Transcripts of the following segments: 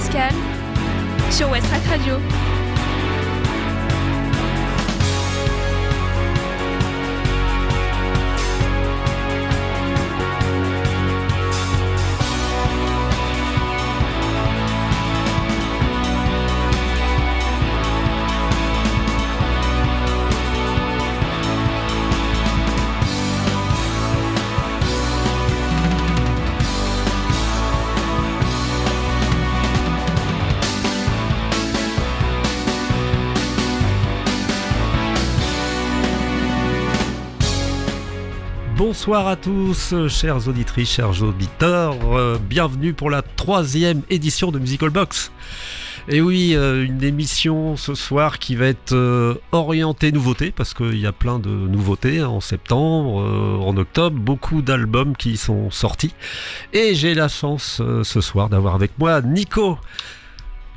Pascal sur Westrack Radio. Bonsoir à tous, chères auditrices, chers auditeurs, bienvenue pour la 3e édition de Musical Box. Et oui, une émission ce soir qui va être orientée nouveauté, parce qu'il y a plein de nouveautés en septembre, en octobre, beaucoup d'albums qui sont sortis. Et j'ai la chance ce soir d'avoir avec moi Nico.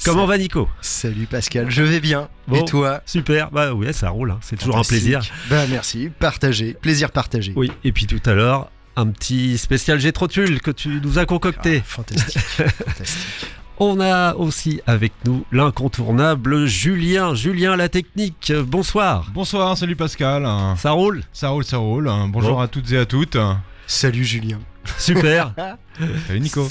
Comment va Nico ? Salut Pascal, je vais bien. Bon, et toi ? Super, bah ouais, ça roule, hein. C'est toujours un plaisir. Bah merci, plaisir partagé. Oui, et puis tout à l'heure, un petit spécial Gétrotule que tu nous as concocté. Fantastique. On a aussi avec nous l'incontournable Julien la technique. Bonsoir. Bonsoir, salut Pascal. Ça roule ? Ça roule. Bonjour Bon. à toutes et à toutes. Salut Julien. Super. Salut Nico.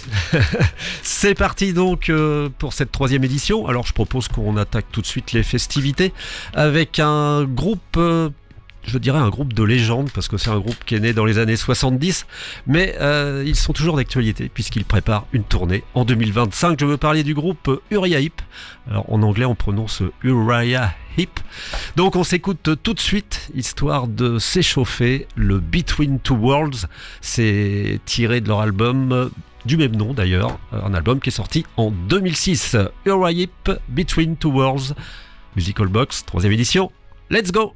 C'est parti donc pour cette 3e édition. Alors je propose qu'on attaque tout de suite les festivités avec un groupe, je dirais un groupe de légende, parce que c'est un groupe qui est né dans les années 70, mais ils sont toujours d'actualité puisqu'ils préparent une tournée en 2025. Je veux parler du groupe Uriah Heep. Alors en anglais on prononce Uriah Heep. Donc on s'écoute tout de suite, histoire de s'échauffer, le Between Two Worlds. C'est tiré de leur album du même nom d'ailleurs, un album qui est sorti en 2006. Uriah Heep, Between Two Worlds, Musical Box, 3e édition. Let's go!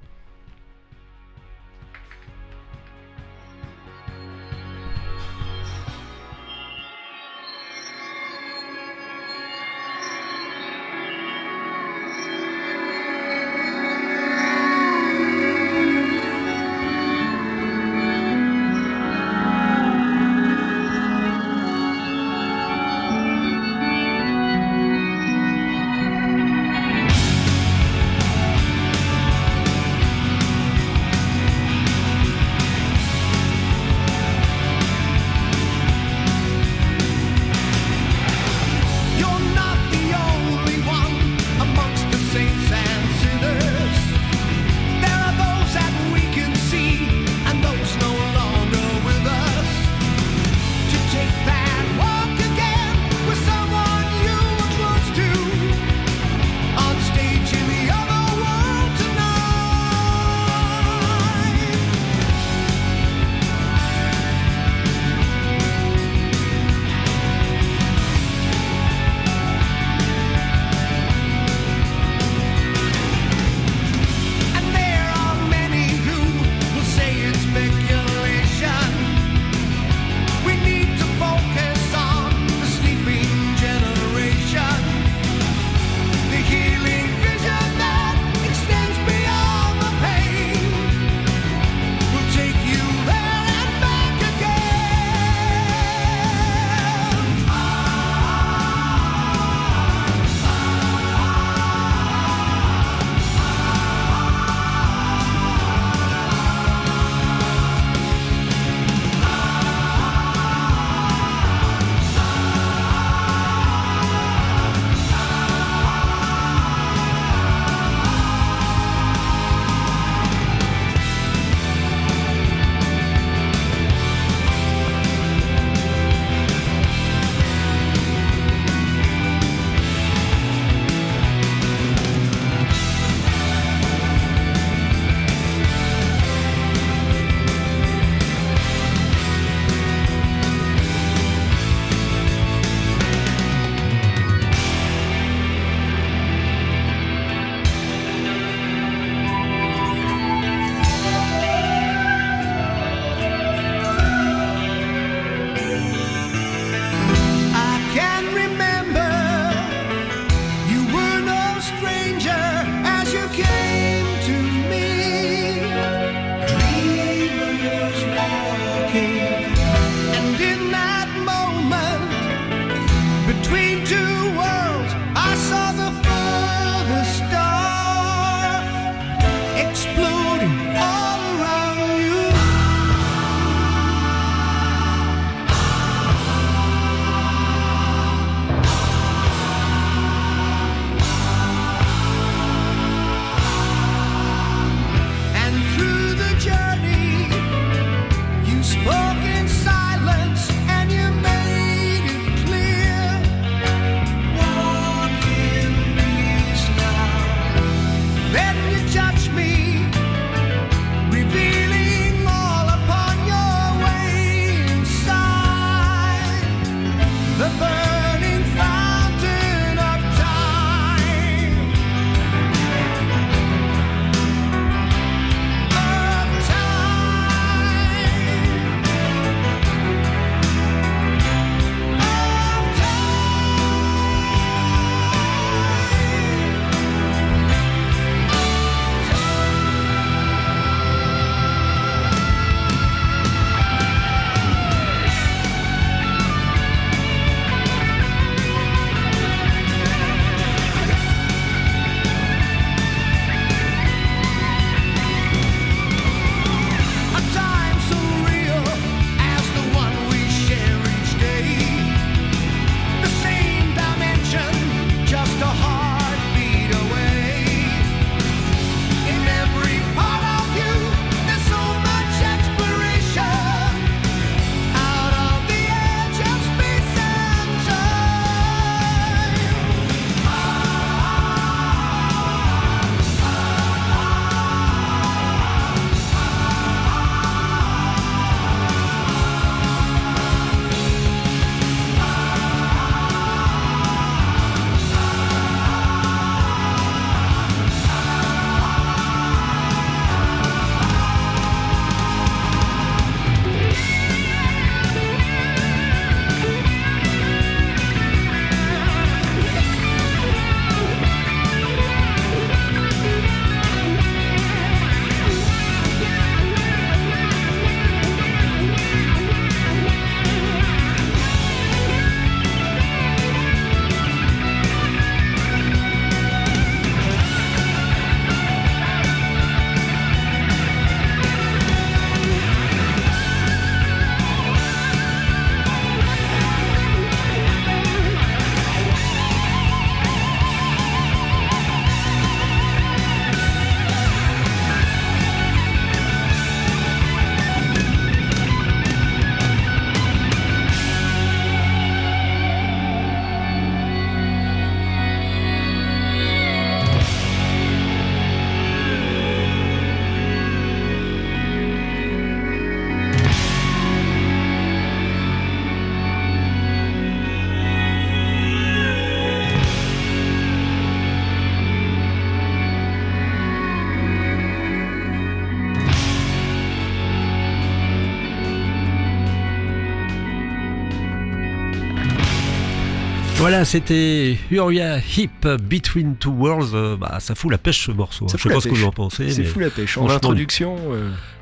Voilà, c'était Uriah Heep, Between Two Worlds. Ça fout la pêche ce morceau. Ça Je fout sais la pas ce que pêche. vous en pensez. C'est mais fou la pêche. En franchement, introduction,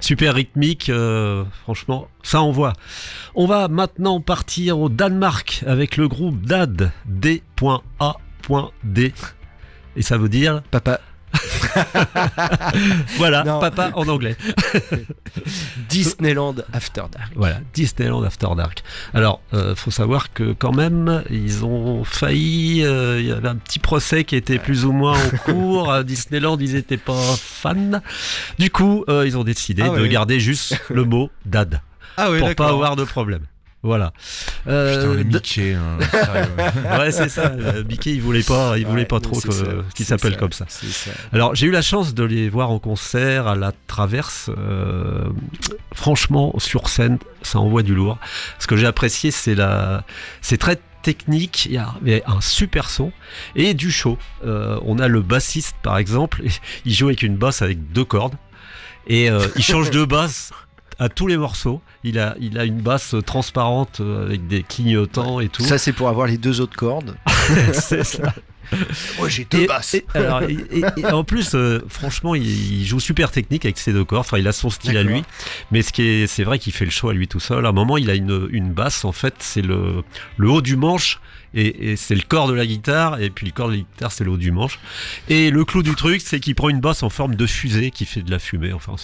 super rythmique, franchement, ça envoie. On va maintenant partir au Danemark avec le groupe DAD, D.A.D. Et ça veut dire, papa, voilà, Non. papa en anglais. Disneyland After Dark. Voilà, Disneyland After Dark. Alors, faut savoir que quand même, ils ont failli. Il y avait un petit procès qui était plus ou moins en cours. À Disneyland, ils n'étaient pas fans. Du coup, ils ont décidé Ah de ouais. garder juste le mot DAD Ah oui, pour d'accord. pas avoir de problème. Voilà. Putain, les D- Mickey, sérieux. ouais, c'est ça. Mickey, il voulait pas trop c'est ça, qu'il c'est s'appelle ça, comme ça. C'est ça. Alors, j'ai eu la chance de les voir en concert à la Traverse. Franchement, sur scène, ça envoie du lourd. Ce que j'ai apprécié, c'est très technique. Il y avait un super son et du show. On a le bassiste, par exemple. Il joue avec une basse avec 2 cordes et il change de basse à tous les morceaux. Il a une basse transparente avec des clignotants et tout. Ça, c'est pour avoir les 2 autres cordes. C'est ça. Moi, j'ai 2 basses. Et en plus, franchement, il joue super technique avec ses 2 cordes. Enfin, il a son style à D'accord. lui. Mais c'est vrai qu'il fait le show à lui tout seul. À un moment, il a une basse. En fait, c'est le haut du manche. Et c'est le corps de la guitare. Et puis le corps de la guitare, c'est le haut du manche. Et le clou du truc, c'est qu'il prend une basse en forme de fusée qui fait de la fumée. Enfin,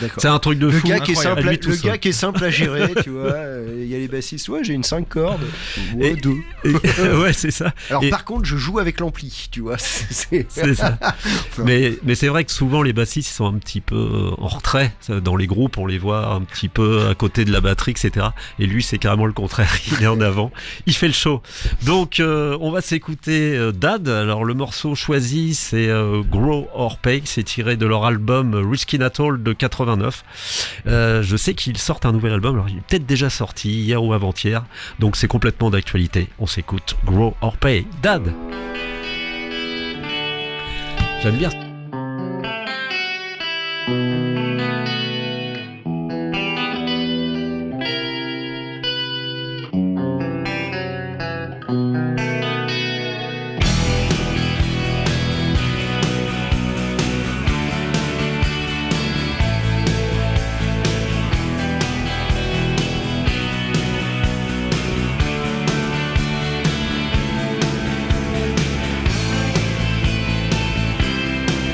D'accord. c'est un truc de Le fou. gars, qui est incroyable. simple À à, lui tout le seul. gars qui est simple à gérer, tu vois. Il y a les bassistes. Ouais, j'ai une 5 cordes. Ouais, Et- 2. Ouais, c'est ça. Alors, et- par contre, je joue avec l'ampli, tu vois. C'est ça. Mais c'est vrai que souvent les bassistes ils sont un petit peu en retrait. Dans les groupes, on les voit un petit peu à côté de la batterie, etc. Et lui, c'est carrément le contraire. Il est en avant. Il fait le show. Donc, on va s'écouter DAD. Alors, le morceau choisi, c'est Grow or Pay. C'est tiré de leur album Riskin Atoll de 89. Je sais qu'ils sortent un nouvel album. Alors, il est peut-être déjà sorti hier ou avant-hier. Donc, c'est complètement d'actualité. On s'écoute Grow or Pay. DAD. J'aime bien. Grow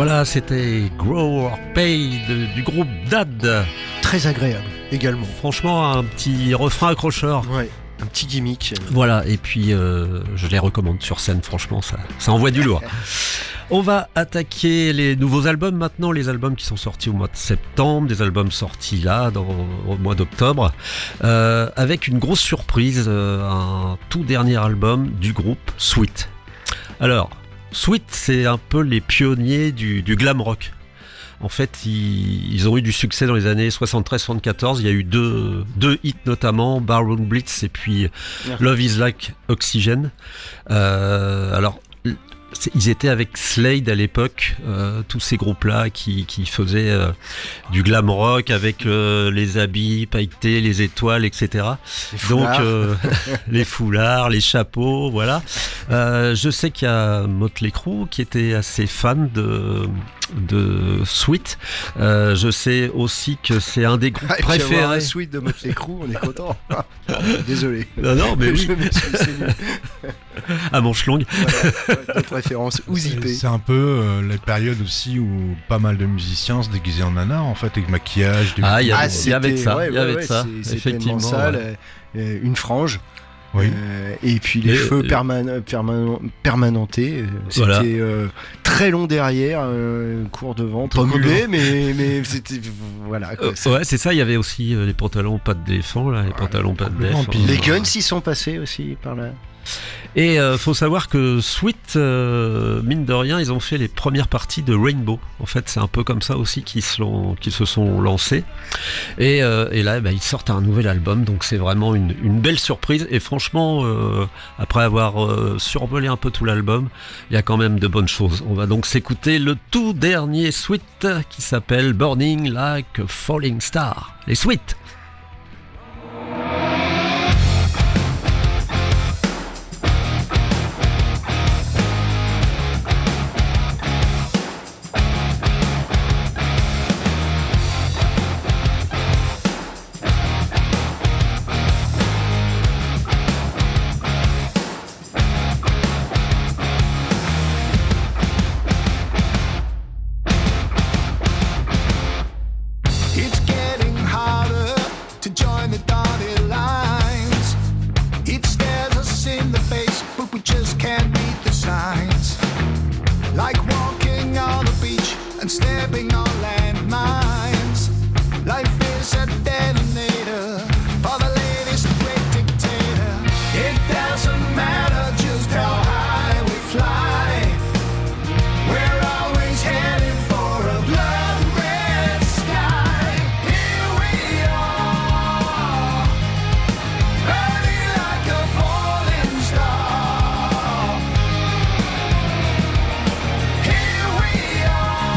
Voilà, c'était Grow or Pay du groupe DAD. Très agréable également. Franchement, un petit refrain accrocheur. Ouais, un petit gimmick. Voilà, et puis je les recommande sur scène, franchement, ça envoie du lourd. On va attaquer les nouveaux albums maintenant, les albums qui sont sortis au mois de septembre, des albums sortis là, au mois d'octobre, avec une grosse surprise, un tout dernier album du groupe Sweet. Alors, Sweet, c'est un peu les pionniers du glam rock. En fait, ils ont eu du succès dans les années 73-74. Il y a eu deux hits notamment, Barroom Blitz et puis Love is Like Oxygen. Alors, ils étaient avec Slade à l'époque, tous ces groupes-là qui faisaient du glam rock avec les habits pailletés, les étoiles, etc. Donc les foulards, les chapeaux, voilà. Je sais qu'il y a Motley Crue qui était assez fan de Sweet. Je sais aussi que c'est un des groupes préférés. La suite de Motley Crue, on est content. Désolé. Non, mais oui. Je m'excuse, c'est nul. À manche longue. Voilà, de préférence ou zippé. C'est un peu la période aussi où pas mal de musiciens se déguisaient en nana en fait, avec maquillage. Il y avait de ça. Il y avait de ça. C'était Effectivement. ça, une frange. Oui. Et puis les cheveux permanentés. Voilà. C'était très long derrière, court devant, pas mulet, mais c'était voilà. Quoi, ouais, c'est ça. Il y avait aussi les pantalons pas de défend, là, les pantalons pas de défend. Les Guns y sont passés aussi par là. Et faut savoir que Sweet, mine de rien, ils ont fait les premières parties de Rainbow. En fait, c'est un peu comme ça aussi qu'ils se sont lancés. Et là, ils sortent un nouvel album, donc c'est vraiment une belle surprise. Et franchement, après avoir survolé un peu tout l'album, il y a quand même de bonnes choses. On va donc s'écouter le tout dernier Sweet qui s'appelle Burning Like a Falling Star. Les Sweet. It's getting harder to join the dotted lines. It stares us in the face, but we just can't read the signs. Like walking on the beach and stepping on landmines. Life is a detonator for the latest great dictator. It doesn't matter just how high we fly. We're always heading for a blood red sky. Here we are, burning like a falling star. Here we are,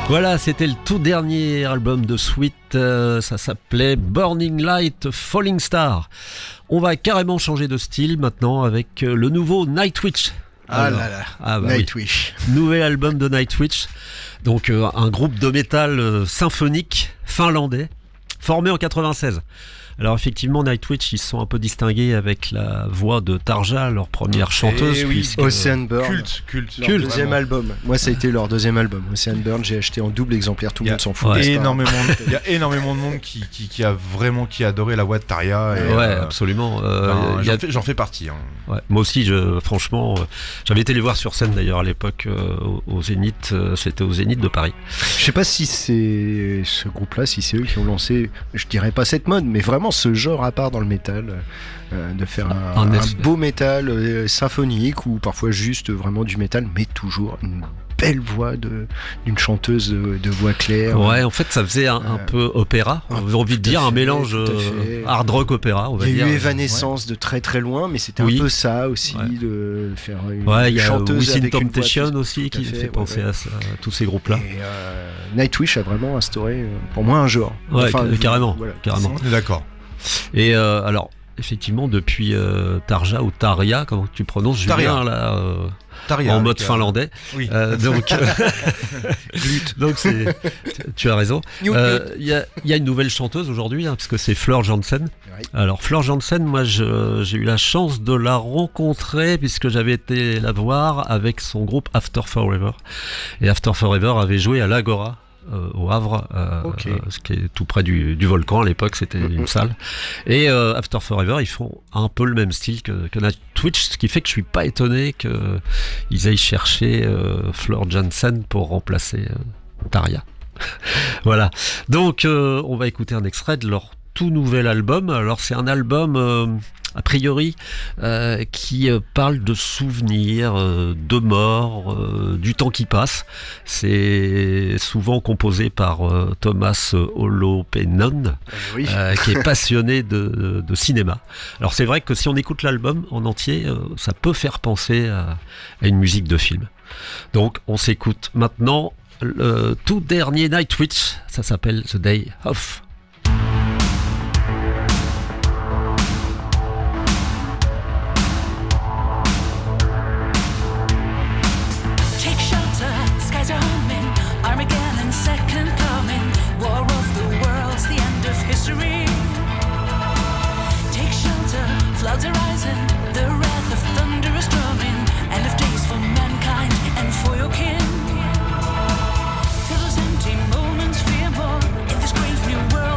Voilà, c'était le tout dernier album de Sweet, ça s'appelait Burning Light Falling Star. On va carrément changer de style maintenant avec le nouveau Nightwish. Ah là là, Nightwish. Oui. Nouvel album de Nightwish, donc un groupe de métal symphonique finlandais, formé en 96. Alors effectivement, Nightwish, ils se sont un peu distingués avec la voix de Tarja, leur première chanteuse. Oui, Ocean Burn. Culte. Leur deuxième album. Moi, ça a été leur deuxième album. Ocean Burn, j'ai acheté en double exemplaire, tout le monde s'en fout. Ouais. Il y a énormément de monde qui a adoré la voix de Tarja. Et, ouais, absolument. J'en fais partie. Hein. Ouais. Moi aussi, franchement, j'avais été les voir sur scène d'ailleurs à l'époque au Zénith. C'était au Zénith de Paris. Je sais pas si c'est ce groupe-là, si c'est eux qui ont lancé, je dirais pas cette mode, mais vraiment ce genre à part dans le métal, de faire un beau métal symphonique ou parfois juste vraiment du métal, mais toujours une belle voix d'une chanteuse de voix claire. Ouais, en fait, ça faisait un peu opéra. On avait envie de dire un mélange hard rock opéra. On va dire. Il y a eu Evanescence de très très loin, mais c'était un peu ça aussi, de faire une chanteuse avec avec une Temptation voix aussi qui fait penser à tous ces groupes-là. Et Nightwish a vraiment instauré pour moi un genre. Ouais, carrément. Voilà. Carrément. On est d'accord. Et alors, effectivement, depuis Tarja ou Tarja, comment tu prononces, Julien, là, Tarja, en mode finlandais. Oui. Donc tu as raison. Il y a une nouvelle chanteuse aujourd'hui, parce que c'est Fleur Jansen. Ouais. Alors Fleur Jansen, moi j'ai eu la chance de la rencontrer puisque j'avais été la voir avec son groupe After Forever. Et After Forever avait joué à l'Agora. Au Havre, ce qui est tout près du volcan à l'époque, c'était une salle. Et After Forever, ils font un peu le même style que Nightwish, ce qui fait que je suis pas étonné qu'ils aillent chercher Fleur Jansen pour remplacer Tarja. Voilà. Donc on va écouter un extrait de leur tout nouvel album. Alors c'est un album a priori qui parle de souvenirs, de mort, du temps qui passe. C'est souvent composé par Thomas Holopainen, qui est passionné de cinéma. Alors c'est vrai que si on écoute l'album en entier, ça peut faire penser à une musique de film. Donc on s'écoute maintenant le tout dernier Nightwish, ça s'appelle The Day Off. Floods are rising, the wrath of thunder is drumming, end of days for mankind and for your kin. Fill those empty moments, fear more, in this grave new world.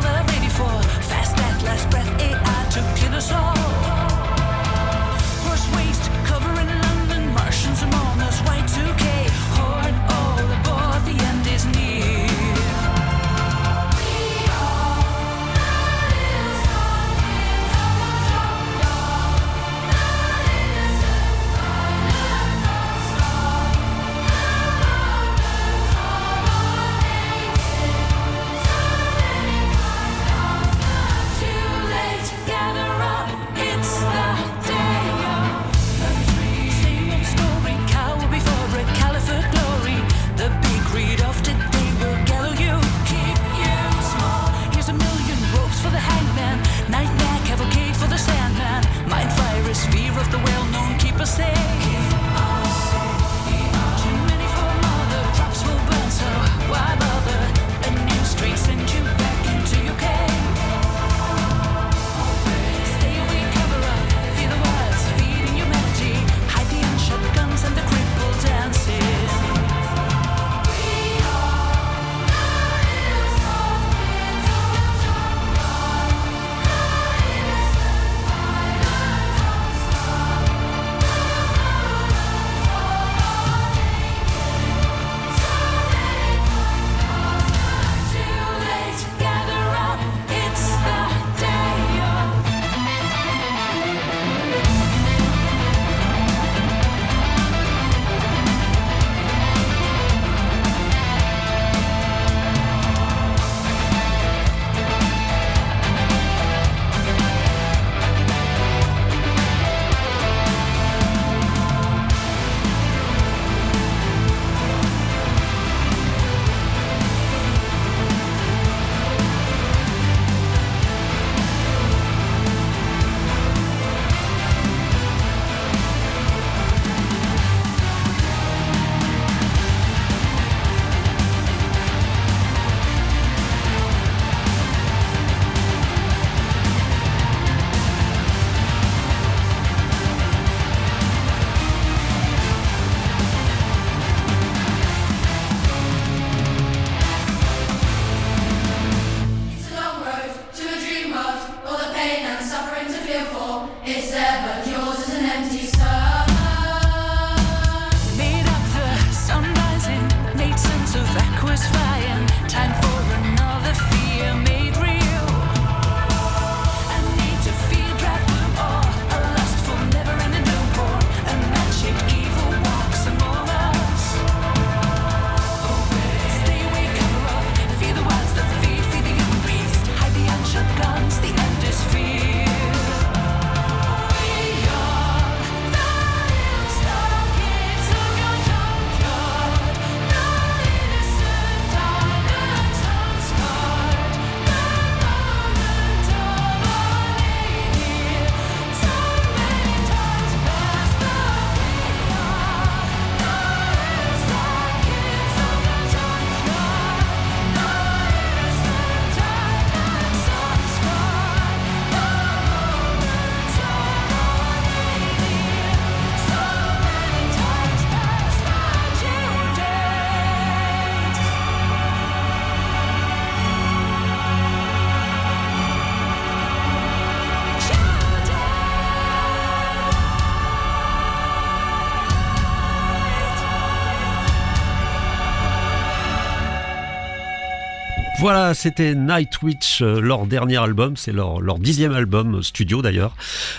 Voilà, c'était Nightwish, leur dernier album, c'est leur 10e album studio d'ailleurs.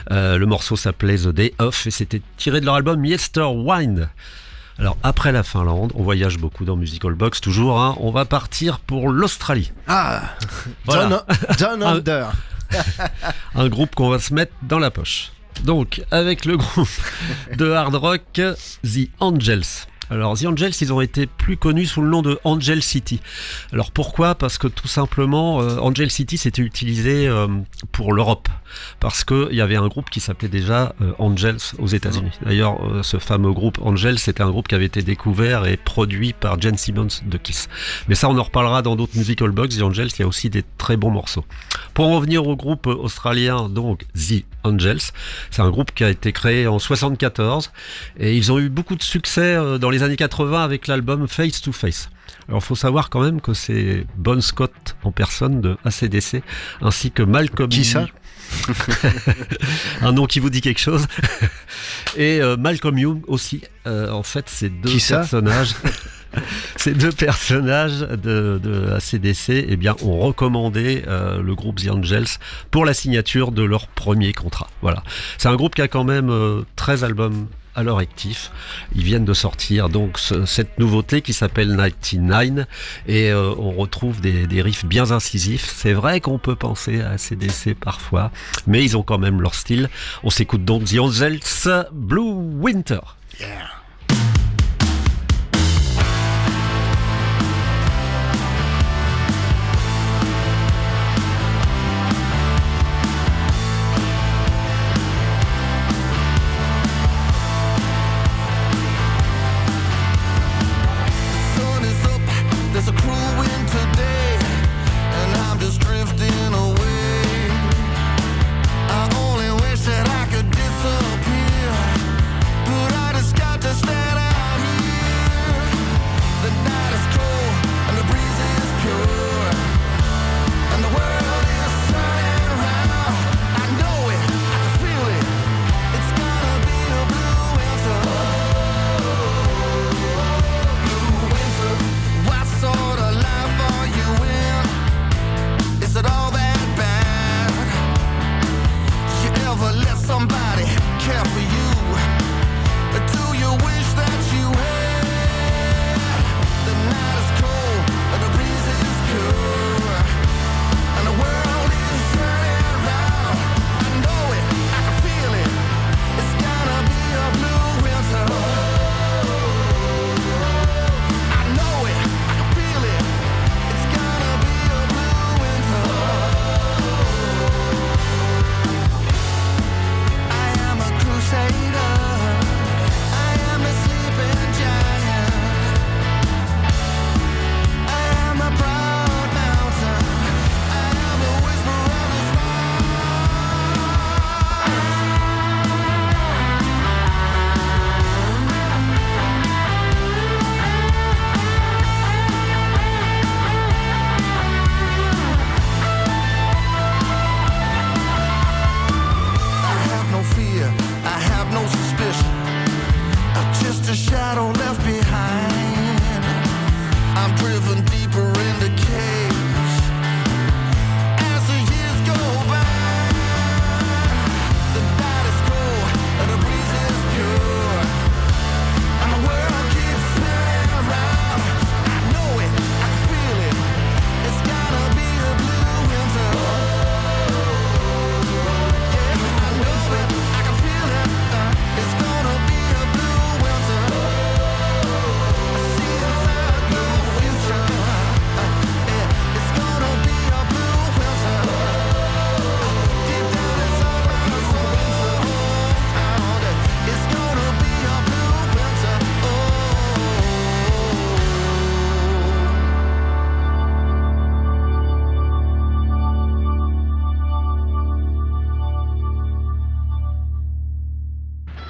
Le morceau s'appelait The Day Off et c'était tiré de leur album Yesterwind. Alors après la Finlande, on voyage beaucoup dans Musical Box toujours, hein, on va partir pour l'Australie. Ah, Voilà. Down Under. Un groupe qu'on va se mettre dans la poche. Donc avec le groupe de hard rock The Angels. Alors The Angels, ils ont été plus connus sous le nom de Angel City. Alors pourquoi ? Parce que tout simplement, Angel City c'était utilisé pour l'Europe. Parce qu'il y avait un groupe qui s'appelait déjà Angels aux États-Unis. D'ailleurs, ce fameux groupe Angels, c'était un groupe qui avait été découvert et produit par Gene Simmons de Kiss. Mais ça, on en reparlera dans d'autres Musical Box. The Angels, il y a aussi des très bons morceaux. Pour en revenir au groupe australien, donc The Angels, c'est un groupe qui a été créé en 74 et ils ont eu beaucoup de succès dans les années 80 avec l'album Face to Face. Alors il faut savoir quand même que c'est Bon Scott en personne de AC/DC ainsi que Malcolm. Qui ça ? Un nom qui vous dit quelque chose. Et Malcolm Young aussi. En fait, ces deux personnages. Ces deux personnages de AC/DC, eh bien, ont recommandé le groupe The Angels pour la signature de leur premier contrat. Voilà. C'est un groupe qui a quand même 13 albums à leur actif. Ils viennent de sortir donc cette nouveauté qui s'appelle 99 et on retrouve des riffs bien incisifs. C'est vrai qu'on peut penser à AC/DC parfois, mais ils ont quand même leur style. On s'écoute donc The Angels, Blue Winter. Yeah.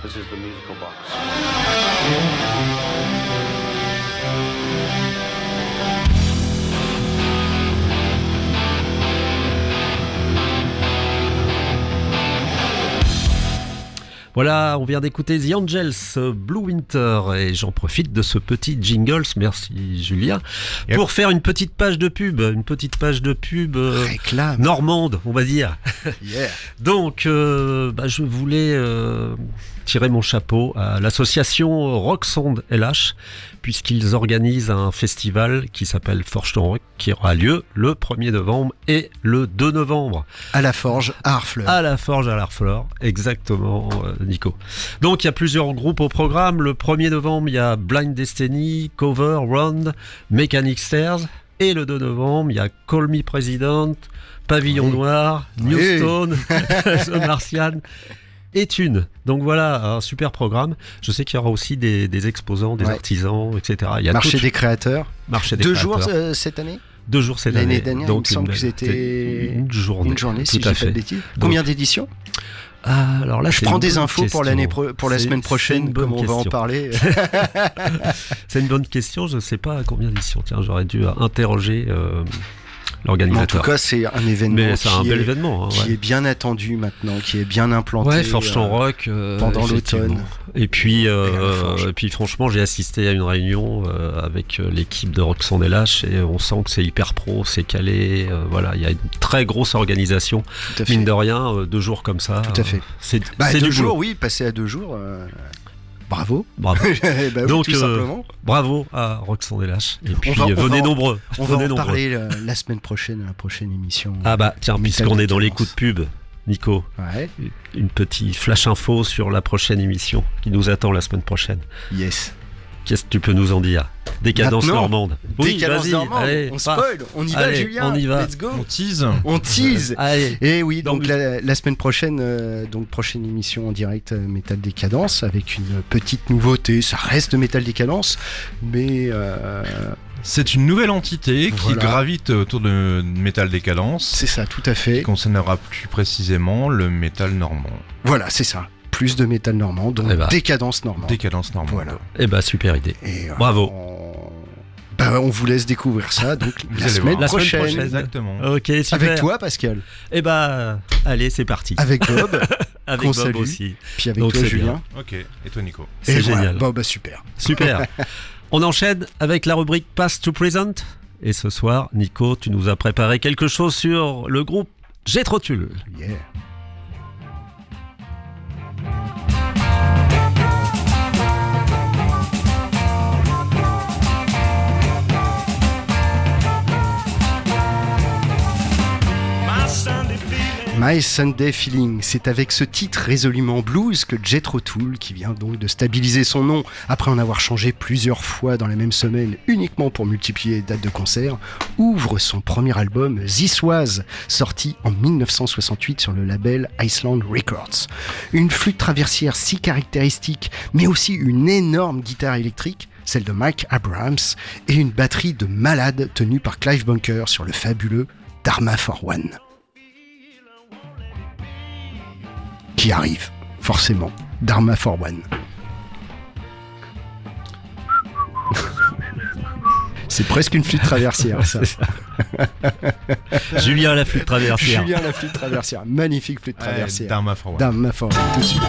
This is the Musical Box. Voilà, on vient d'écouter The Angels, Blue Winter, et j'en profite de ce petit jingles, merci Julien, pour faire une petite page de pub Réclame. normande, on va dire. Yeah. Donc, je voulais tirer mon chapeau à l'association Rock Sound LH, puisqu'ils organisent un festival qui s'appelle Forge ton Rock, qui aura lieu le 1er novembre et le 2 novembre. À la Forge, à Harfleur. À la Forge, à l'Harfleur, exactement, Nico. Donc il y a plusieurs groupes au programme. Le 1er novembre, il y a Blind Destiny, Cover, Round, Mechanic Stairs. Et le 2 novembre, il y a Call Me President, Pavillon Noir, New Stone, The Martian et Thune. Donc voilà, un super programme. Je sais qu'il y aura aussi des exposants, des artisans, etc. Il y a Marché des créateurs. Marché des 2 créateurs. jours cette année. 2 jours cette année. L'année dernière, donc, il me semble que c'était une journée. Une journée, si tout je à dis pas fait. de bêtises. Combien d'éditions? Alors là, je prends des infos pour la semaine prochaine, comme on va en parler. C'est une bonne question. Je ne sais pas à combien d'éditions. Tiens, j'aurais dû interroger l'organisateur. En tout cas, c'est un événement. Mais c'est un bel événement, qui est bien attendu maintenant, qui est bien implanté. Ouais, Forge ton Rock pendant l'automne. Et puis, franchement, j'ai assisté à une réunion avec l'équipe de Rock Sound LH et on sent que c'est hyper pro, c'est calé. Voilà, il y a une très grosse organisation. Mine de rien, 2 jours comme ça. Tout à fait. C'est 2 jours, oui, passer à 2 jours. Bravo. Donc, tout simplement. Bravo à Rock Sound LH. Et puis, venez nombreux. On va en parler la semaine prochaine, la prochaine émission. Ah bah, tiens, puisqu'on est dans les coups de pub, Nico, ouais. Une petite flash info sur la prochaine émission qui nous attend la semaine prochaine. Yes. Qu'est-ce que tu peux nous en dire? Décadence normande. Oui, Décadence normande. Allez, on spoil. On y va, Julien. On y va. Let's go. On tease. Allez. Et oui, donc la semaine prochaine, prochaine émission en direct Metal Décadence avec une petite nouveauté. Ça reste Metal Décadence, mais c'est une nouvelle entité qui gravite autour de Metal Décadence. C'est ça, tout à fait. Qui concernera plus précisément le métal normand. Voilà, c'est ça. Plus de métal normand, donc Décadence normande. Décadence normande. Voilà. Et super idée. Et bravo. On vous laisse découvrir ça donc la semaine prochaine. Exactement. Ok, super. Avec toi, Pascal. Allez, c'est parti. Avec Bob. Avec Bob salue. Aussi. Puis avec toi, Julien. Bien. Ok. Et toi, Nico. C'est génial. Super. Super. On enchaîne avec la rubrique Past to Present. Et ce soir, Nico, tu nous as préparé quelque chose sur le groupe Jethro Tull. Yeah. My Sunday Feeling, c'est avec ce titre résolument blues que Jethro Tull, qui vient donc de stabiliser son nom après en avoir changé plusieurs fois dans la même semaine uniquement pour multiplier les dates de concert, ouvre son premier album This Was, sorti en 1968 sur le label Iceland Records. Une flûte traversière si caractéristique, mais aussi une énorme guitare électrique, celle de Mike Abrahams, et une batterie de malade tenue par Clive Bunker sur le fabuleux Dharma for One. Qui arrive, forcément. Dharma for One. C'est presque une flûte traversière, ça. Julien la flûte traversière. Julien la flûte traversière. Magnifique flûte traversière. Dharma for One. Dharma for One, tout de suite.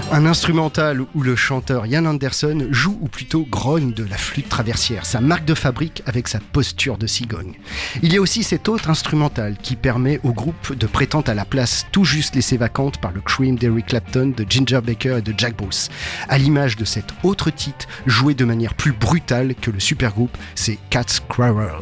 Un instrumental où le chanteur Ian Anderson joue ou plutôt grogne de la flûte traversière, sa marque de fabrique avec sa posture de cigogne. Il y a aussi cet autre instrumental qui permet au groupe de prétendre à la place tout juste laissée vacante par le Cream d'Eric Clapton, de Ginger Baker et de Jack Bruce. À l'image de cet autre titre joué de manière plus brutale que le supergroupe, c'est Cat's Quarrel.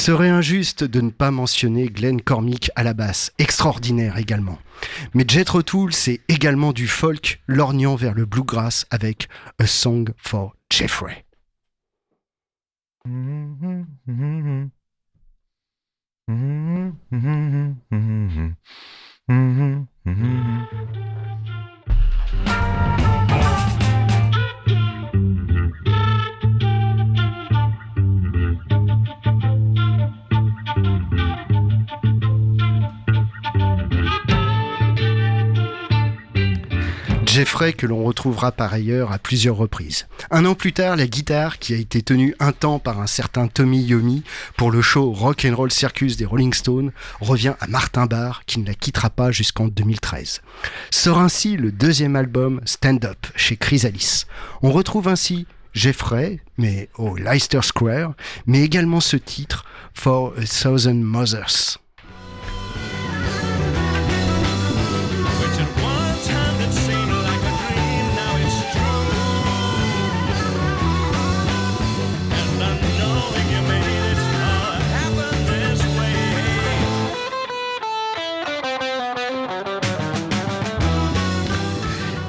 Il serait injuste de ne pas mentionner Glenn Cormick à la basse, extraordinaire également. Mais Jethro Tull, c'est également du folk lorgnant vers le bluegrass avec A Song for Jeffrey. Jeffrey que l'on retrouvera par ailleurs à plusieurs reprises. Un an plus tard, la guitare, qui a été tenue un temps par un certain Tommy Yomi pour le show Rock and Roll Circus des Rolling Stones, revient à Martin Barre, qui ne la quittera pas jusqu'en 2013. Sort ainsi le deuxième album Stand Up chez Chrysalis. On retrouve ainsi Jeffrey, mais au Leicester Square, mais également ce titre For a Thousand Mothers.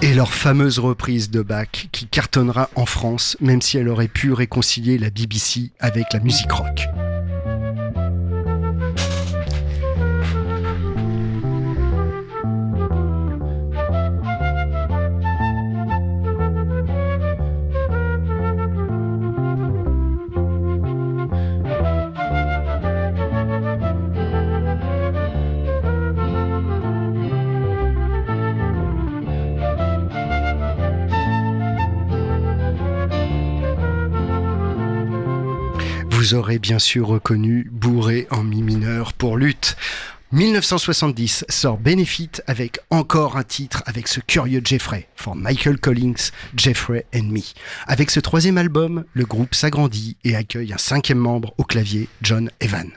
Et leur fameuse reprise de Bach qui cartonnera en France, même si elle aurait pu réconcilier la BBC avec la musique rock. Vous aurez bien sûr reconnu Bourré en mi mineur pour lutte. 1970 sort Benefit avec encore un titre avec ce curieux Jeffrey, for Michael Collins, Jeffrey and Me. Avec ce troisième album, le groupe s'agrandit et accueille un cinquième membre au clavier, John Evan.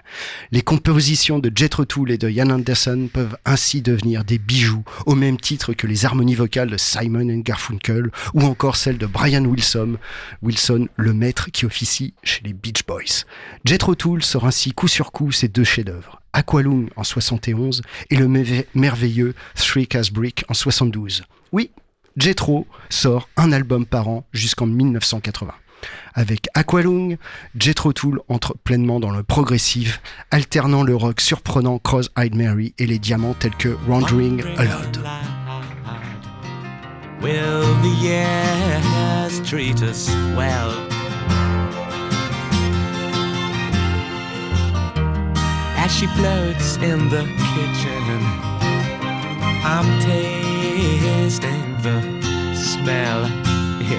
Les compositions de Jethro Tull et de Ian Anderson peuvent ainsi devenir des bijoux, au même titre que les harmonies vocales de Simon & Garfunkel ou encore celles de Brian Wilson, le maître qui officie chez les Beach Boys. Jethro Tull sort ainsi coup sur coup ses deux chefs-d'œuvre. Aqualung en 71 et le merveilleux Three Cast Brick en 72. Oui, Jethro sort un album par an jusqu'en 1980. Avec Aqualung, Jethro Tull entre pleinement dans le progressif, alternant le rock surprenant Cross-Eyed Mary et les diamants tels que Wandering Aloud. Will the years treat us well? As she floats in the kitchen, I'm tasting the smell. Yeah.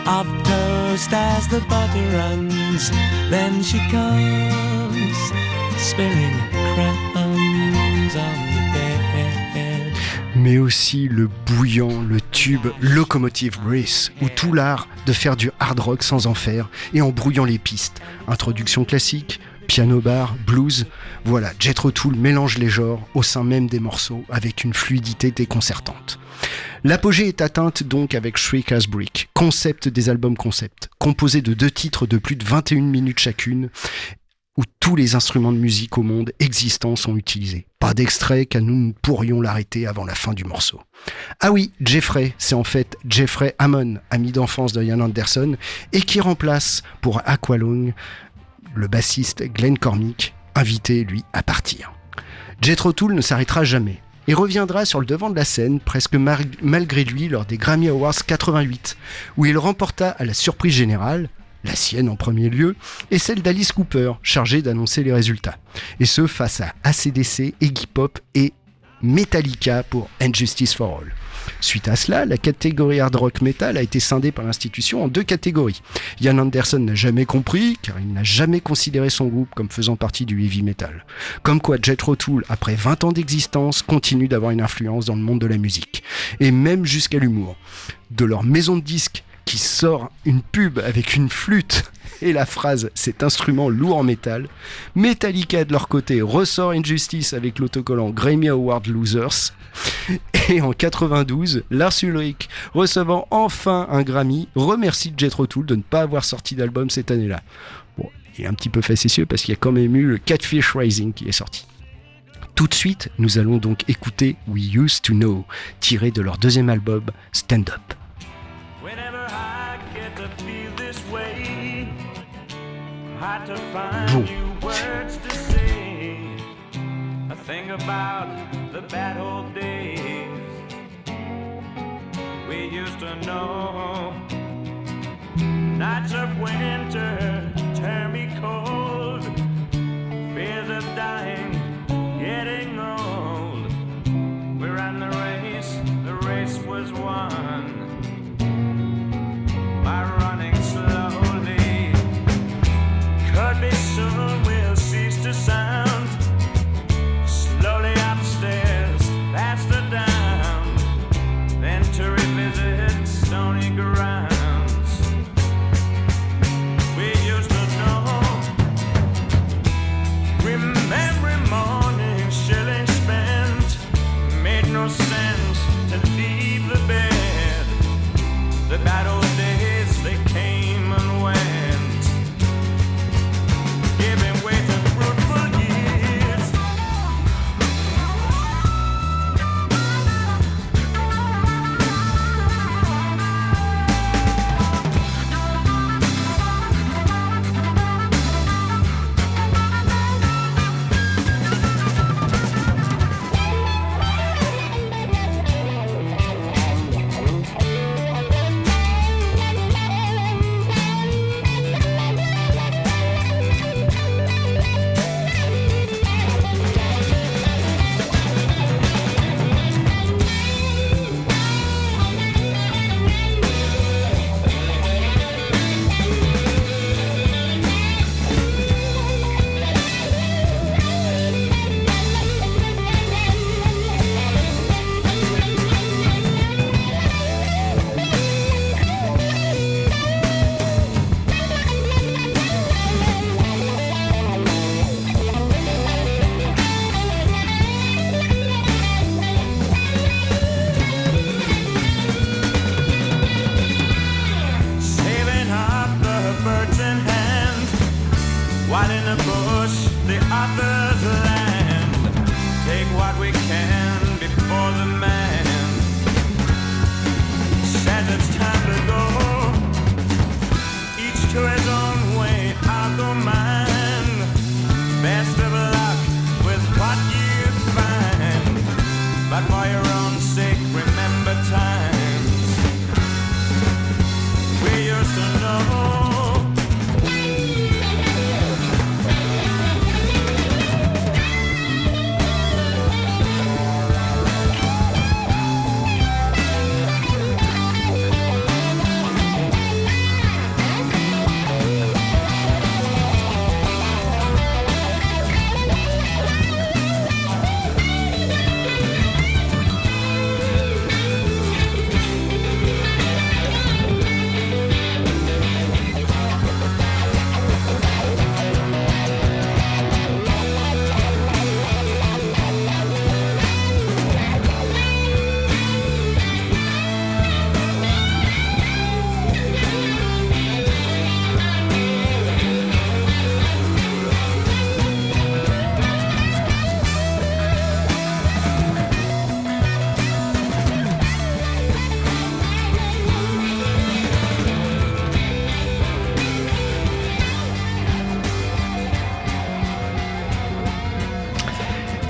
Of toast as the butter runs, then she comes spilling crumbs on the bed. Mais aussi le bouillant, le tube Locomotive Breath, ou tout l'art de faire du hard rock sans en faire et en brouillant les pistes. Introduction classique, piano bar, blues, voilà, Jethro Tull mélange les genres au sein même des morceaux avec une fluidité déconcertante. L'apogée est atteinte donc avec Shriek as Brick, concept des albums concept, composé de 2 titres de plus de 21 minutes chacune, où tous les instruments de musique au monde existants sont utilisés. Pas d'extrait car nous ne pourrions l'arrêter avant la fin du morceau. Ah oui, Jeffrey, c'est en fait Jeffrey Hammond, ami d'enfance de Ian Anderson, et qui remplace pour Aqualung le bassiste Glenn Cormick, invité lui à partir. Jethro Tull ne s'arrêtera jamais et reviendra sur le devant de la scène presque malgré lui lors des Grammy Awards 88, où il remporta à la surprise générale, la sienne en premier lieu, et celle d'Alice Cooper, chargée d'annoncer les résultats. Et ce face à AC/DC, Iggy Pop et Metallica pour And Justice for All. Suite à cela, la catégorie hard rock metal a été scindée par l'institution en 2 catégories. Ian Anderson n'a jamais compris, car il n'a jamais considéré son groupe comme faisant partie du heavy metal. Comme quoi Jethro Tull, après 20 ans d'existence, continue d'avoir une influence dans le monde de la musique. Et même jusqu'à l'humour. De leur maison de disques qui sort une pub avec une flûte et la phrase « cet instrument lourd en métal », Metallica de leur côté ressort Injustice avec l'autocollant Grammy Award Losers, et en 92, Lars Ulrich, recevant enfin un Grammy, remercie Jethro Tull de ne pas avoir sorti d'album cette année-là. Bon, il est un petit peu facétieux parce qu'il y a quand même eu le Catfish Rising qui est sorti. Tout de suite, nous allons donc écouter We Used to Know, tiré de leur deuxième album Stand Up. Whenever I get to feel this way, hard to find Bon. new words to say. I think about the bad old days we used to know. Nights of winter turn me cold. Fears of dying, getting old. We ran the race was won. By running slowly, could be soon we'll cease to sound. Slowly upstairs, faster down, then to revisit stony grounds. We used to know, remembering mornings chilly spent, made no sense to leave the bed. The bad old days, they came and went, giving way to fruitful years. Saving up the birds in hand, while in the bush the others land. Take what we can before the man says it's time to go. Each to his own way, I'll go mine. Best of luck with what you find, but for your own sake, remember times we used to know.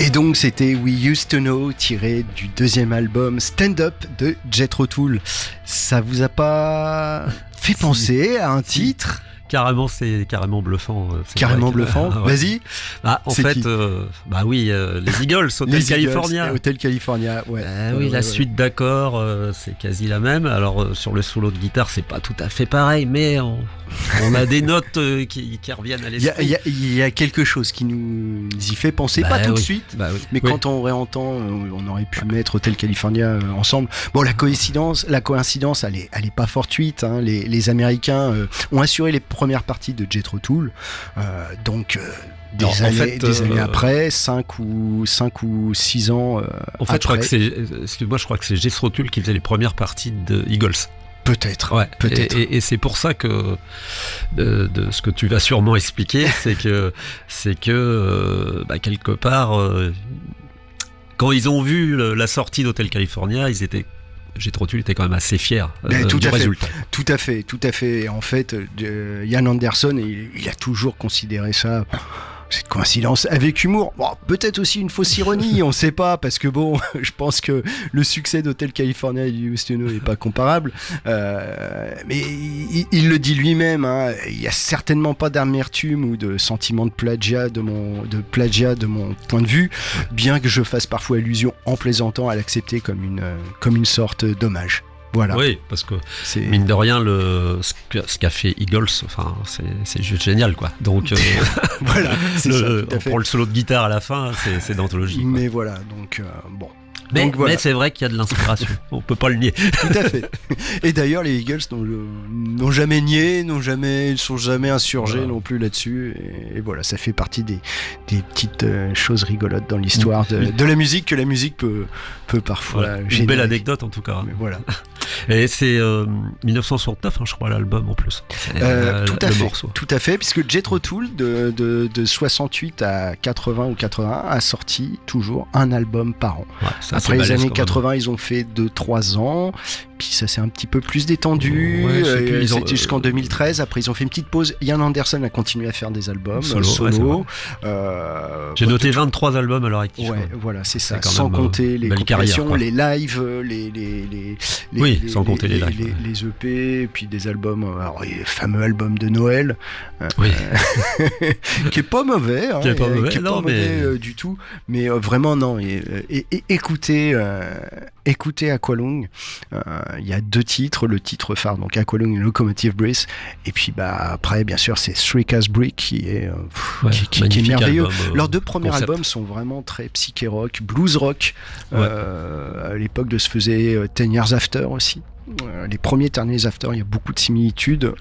Et donc c'était We Used to Know, tiré du deuxième album Stand Up de Jethro Tull. Ça vous a pas fait penser à un titre ? Carrément, c'est carrément bluffant. C'est Carrément vrai que- bluffant. Ah, ouais. Vas-y. Bah, en C'est fait, qui les Eagles, Hotel Les California. Eagles, Hotel California, ouais. Oui, la Ouais. suite d'accords, c'est quasi la même. Alors sur le solo de guitare, c'est pas tout à fait pareil, mais on a des notes qui reviennent à Il y, l'esprit. il y a quelque chose qui nous y fait penser, Bah pas tout de oui. suite, Bah oui. mais Oui. quand on réentend, on aurait pu mettre Hotel California ensemble. Bon, la coïncidence, elle est pas fortuite. Hein. Les Américains ont assuré les premières parties de Jethro Tull, donc. Des Alors, en années, fait, des années après, 5 ou 6 ans En fait, après. je crois que c'est Jethro Tull qui faisait les premières parties de Eagles. Peut-être. Ouais. Peut-être. Et c'est pour ça que de ce que tu vas sûrement expliquer, c'est que quelque part, quand ils ont vu la sortie d'Hotel California, Jethro Tull était quand même assez fier du résultat. Tout à fait. En fait, Ian Anderson, il a toujours considéré ça. Cette coïncidence avec humour, bon, peut-être aussi une fausse ironie, on ne sait pas, parce que bon, je pense que le succès d'Hotel California et du Houston n'est pas comparable, mais il le dit lui-même, hein, il n'y a certainement pas d'amertume ou de sentiment de plagiat de mon point de vue, bien que je fasse parfois allusion en plaisantant à l'accepter comme une sorte d'hommage. Voilà. Oui, parce que mine de rien, ce qu'a fait Eagles, enfin, c'est juste génial, quoi. Donc, voilà, on prend le solo de guitare à la fin, c'est d'anthologie. Mais voilà, donc bon. Mais voilà. c'est vrai qu'il y a de l'inspiration, on peut pas le nier. Tout à fait. Et d'ailleurs, les Eagles n'ont jamais nié, sont jamais insurgés non plus là-dessus. Et voilà, ça fait partie des petites choses rigolotes dans l'histoire de la musique, que la musique peut parfois générer. Une belle anecdote en tout cas. Mais voilà. Et c'est 1969, je crois, l'album en plus. Tout à fait, puisque Jethro Tull de 68 à 80 ou 81 a sorti toujours un album par an. Ouais, après les années 80, ils ont fait 2-3 ans, puis ça s'est un petit peu plus détendu, c'était jusqu'en 2013. Après ils ont fait une petite pause. Ian Anderson a continué à faire des albums solo. J'ai noté 23 albums à l'heure active. Ouais, voilà, c'est ça, sans compter les compilations, les lives, sans compter les lives. Les EP, puis des albums, alors les fameux albums de Noël, qui est pas mauvais, qui est pas mauvais du tout, mais vraiment non. Et écoutez Aqualung. Il y a 2 titres, le titre phare, donc Aqualung et Locomotive Breath, et puis après bien sûr c'est Three Cast Brick qui est merveilleux. Leurs 2 premiers albums sont vraiment très psyché rock, blues rock. À l'époque de se faisait 10 Years After aussi. Les premiers 10 Years After, il y a beaucoup de similitudes.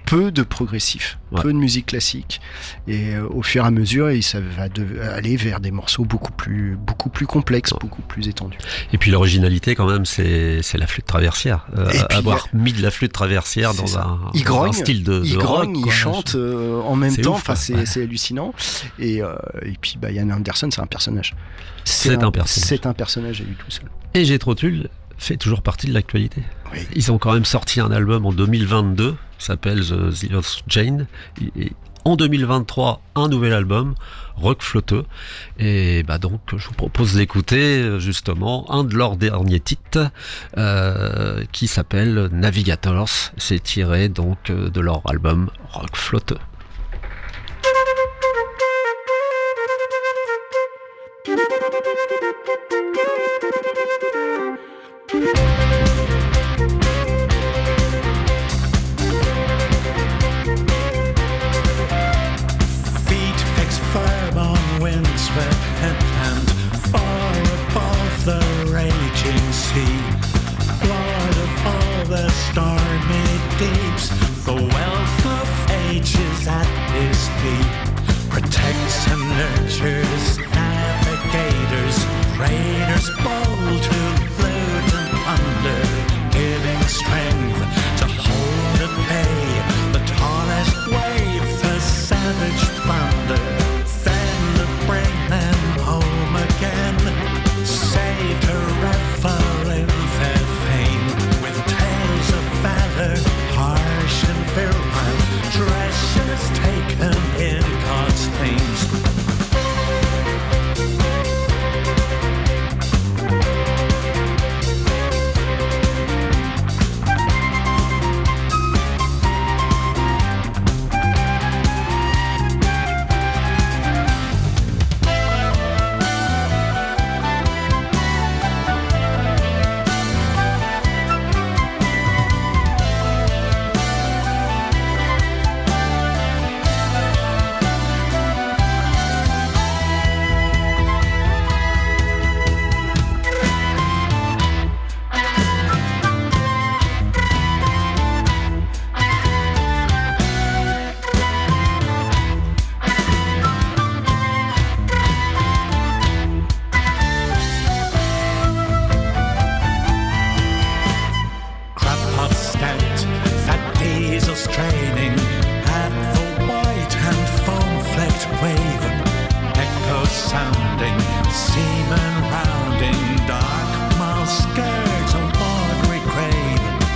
Peu de progressif, peu de musique classique, et au fur et à mesure, ça va aller vers des morceaux beaucoup plus complexes, beaucoup plus étendus. Et puis l'originalité quand même, c'est la flûte traversière. Avoir mis de la flûte traversière dans un style de rock. Il chante en même temps, enfin c'est hallucinant. Et puis Ian Anderson, c'est un personnage. C'est un personnage à lui tout seul. Et Jethro Tull fait toujours partie de l'actualité. Oui. Ils ont quand même sorti un album en 2022, s'appelle The Lost Jane, et en 2023 un nouvel album, Rock Flotteux, et donc je vous propose d'écouter justement un de leurs derniers titres qui s'appelle Navigators. C'est tiré donc de leur album Rock Flotteux. Taken in God's themes.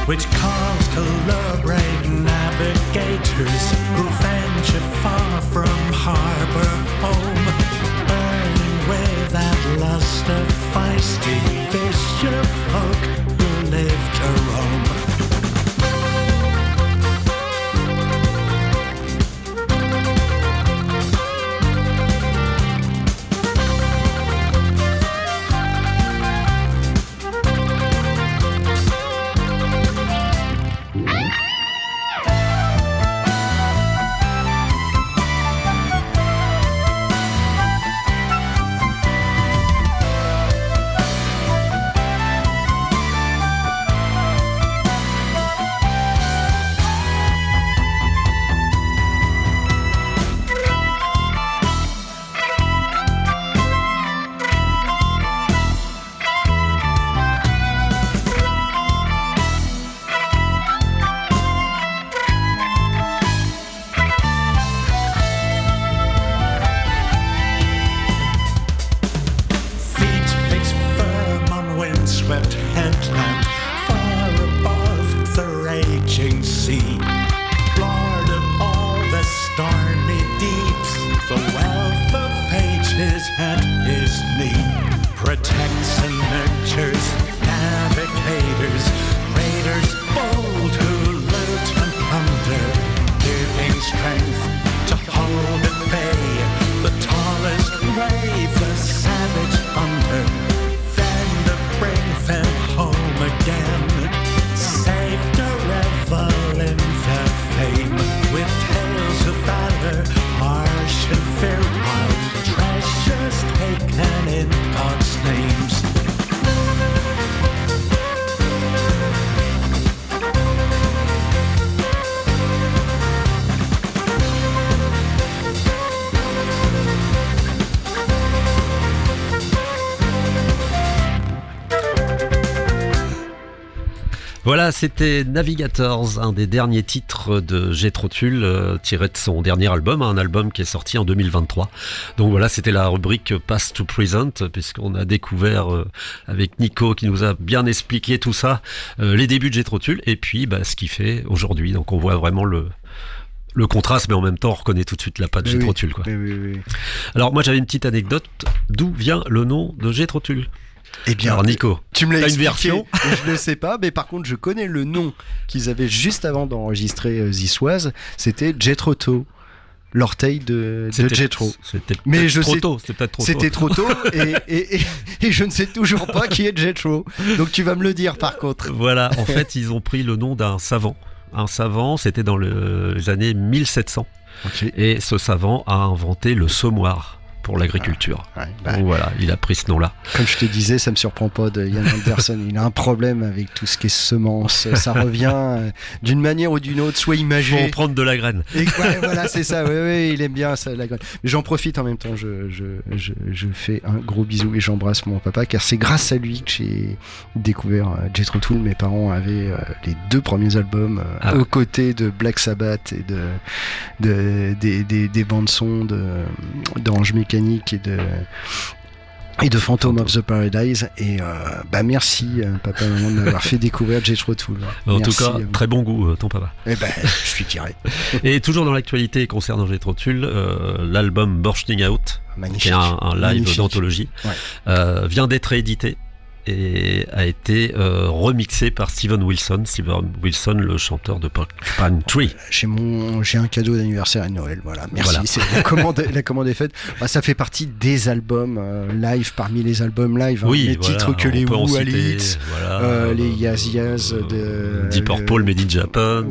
which calls to lurid navigators who venture far from harbor home, burning with that lust of feisty fisher folk who live to roam. Voilà, c'était Navigators, un des derniers titres de Jethro Tull, tiré de son dernier album, un album qui est sorti en 2023. Donc voilà, c'était la rubrique Past to Present, puisqu'on a découvert avec Nico qui nous a bien expliqué tout ça, les débuts de Jethro Tull, et puis ce qu'il fait aujourd'hui. Donc on voit vraiment le contraste, mais en même temps on reconnaît tout de suite la patte Jethro Tull, quoi. Oui. Alors moi j'avais une petite anecdote, d'où vient le nom de Jethro Tull? Eh bien, alors Nico, tu me l'as expliqué, une version. Je ne sais pas, mais par contre je connais le nom qu'ils avaient juste avant d'enregistrer This Was, c'était Jethro Tull, l'orteil de Jethro. C'était trop tôt et je ne sais toujours pas qui est Jethro, donc tu vas me le dire par contre. Voilà, en fait ils ont pris le nom d'un savant. Un savant, c'était dans les années 1700. Okay. Et ce savant a inventé le semoir pour l'agriculture. Donc voilà, il a pris ce nom-là. Comme je te disais, ça me surprend pas de Ian Anderson. Il a un problème avec tout ce qui est semences. Ça revient d'une manière ou d'une autre, soit imagé. Il faut en prendre de la graine. Et voilà, c'est ça. Oui, il aime bien ça, la graine. Mais j'en profite en même temps. Je fais un gros bisou et j'embrasse mon papa, car c'est grâce à lui que j'ai découvert Jethro Tull. Mes parents avaient les 2 premiers albums aux côtés de Black Sabbath et des bandes son d'Ange Mécanique et de Phantom of the Paradise. Et merci papa et maman de m'avoir fait découvrir Jethro Tull. En tout cas, très bon goût ton papa. Je suis tiré. Et toujours dans l'actualité concernant Jethro Tull, l'album Bursting Out, qui est un live d'anthologie, vient d'être réédité et a été remixé par Steven Wilson, le chanteur de Porcupine Tree. J'ai un cadeau d'anniversaire et de Noël, voilà, merci. Voilà. La commande est faite. Ça fait partie des albums live, parmi les albums live, les titres que les Who Alice, les Yaz Yaz de Deep Purple, Made in Japan,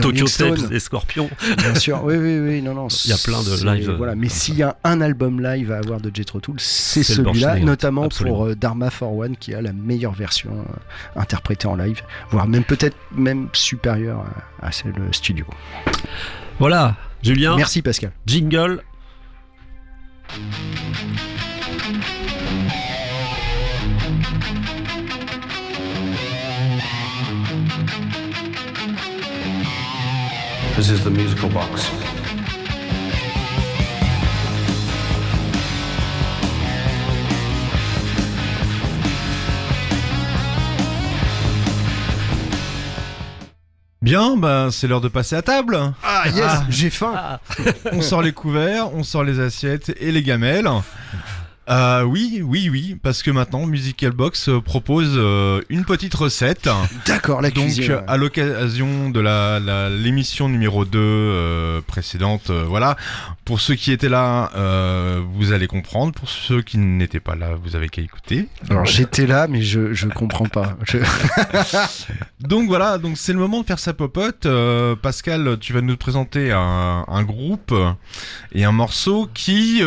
Tokyo Steps et Scorpion. Bien sûr, oui, non. Il y a plein de live. Voilà, mais s'il y a un album live à avoir de Jethro Tull, c'est celui-là, notamment absolument. Pour Dharma for One, qui a la meilleure version interprétée en live, voire peut-être supérieure à celle studio. Voilà, Julien. Merci Pascal. Jingle. This is the musical box. Bien, bah c'est l'heure de passer à table. Ah yes, j'ai faim. On sort les couverts, on sort les assiettes et les gamelles. Oui, parce que maintenant Musical Box propose une petite recette. D'accord, la cuisine. Donc à l'occasion de l'émission numéro 2 précédente, voilà, pour ceux qui étaient là, vous allez comprendre. Pour ceux qui n'étaient pas là, vous avez qu'à écouter. Alors j'étais là, mais je comprends pas. Donc voilà, donc c'est le moment de faire sa popote. Pascal, tu vas nous présenter un groupe et un morceau qui,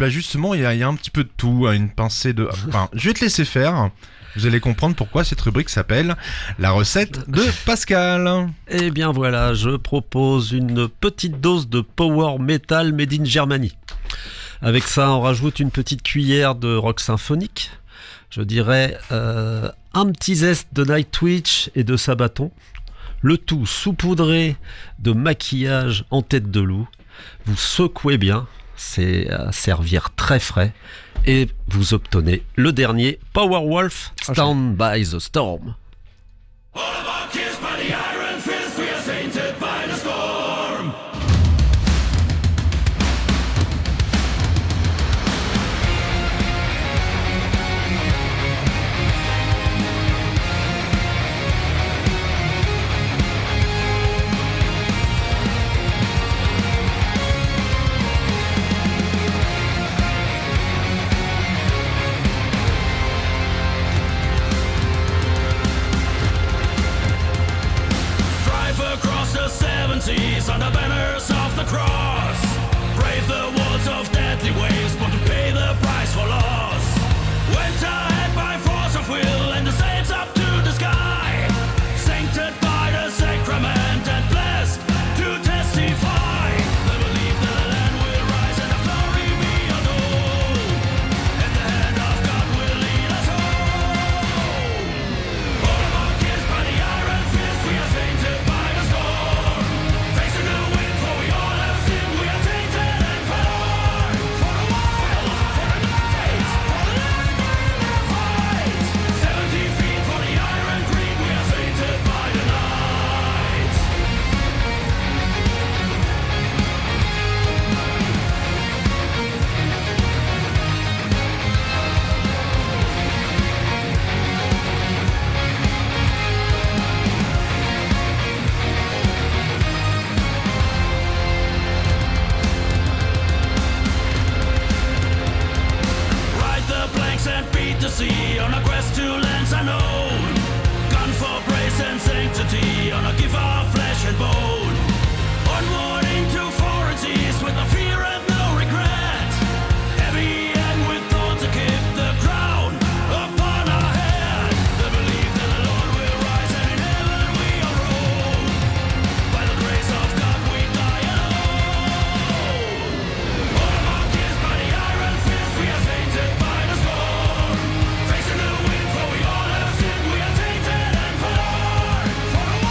justement, il y a un petit peu de tout, une pincée de... Enfin, je vais te laisser faire. Vous allez comprendre pourquoi cette rubrique s'appelle la recette de Pascal. Eh bien voilà, je propose une petite dose de power metal made in Germany. Avec ça, on rajoute une petite cuillère de rock symphonique. Je dirais un petit zeste de Nightwish et de Sabaton. Le tout saupoudré de maquillage en tête de loup. Vous secouez bien, c'est à servir très frais. Et vous obtenez le dernier Powerwolf Stand by the Storm. On the banners of the cross, brave the walls of deadly waves, but to pay the price for loss. Went ahead by force of will, and the saints up to the sky, sanctioned by the sacrament and blessed to testify. The belief that the land will rise and the glory be unknown, and the hand of God will lead us home. All of our kids by the iron fist, we are sainted by the storm. Facing the wind, for we all have sinned, we are tainted and forlorn. For the wild, for the night, for the land and the fight. 70 feet for the iron creed, we are sainted by the night. Ride the planks and beat the sea on a quest to lands unknown. Gun for praise and sanctity on a give of flesh and bone. Onward into foreign seas with no fear and no regret. Heavy and with thoughts to keep the crown upon our head. The belief that the Lord will rise and in heaven we are rolled. By the grace of God we die alone. All of our kids by the iron fist, we are sainted by the storm. Facing the wind, for we all have sinned, we are tainted and forlorn. For the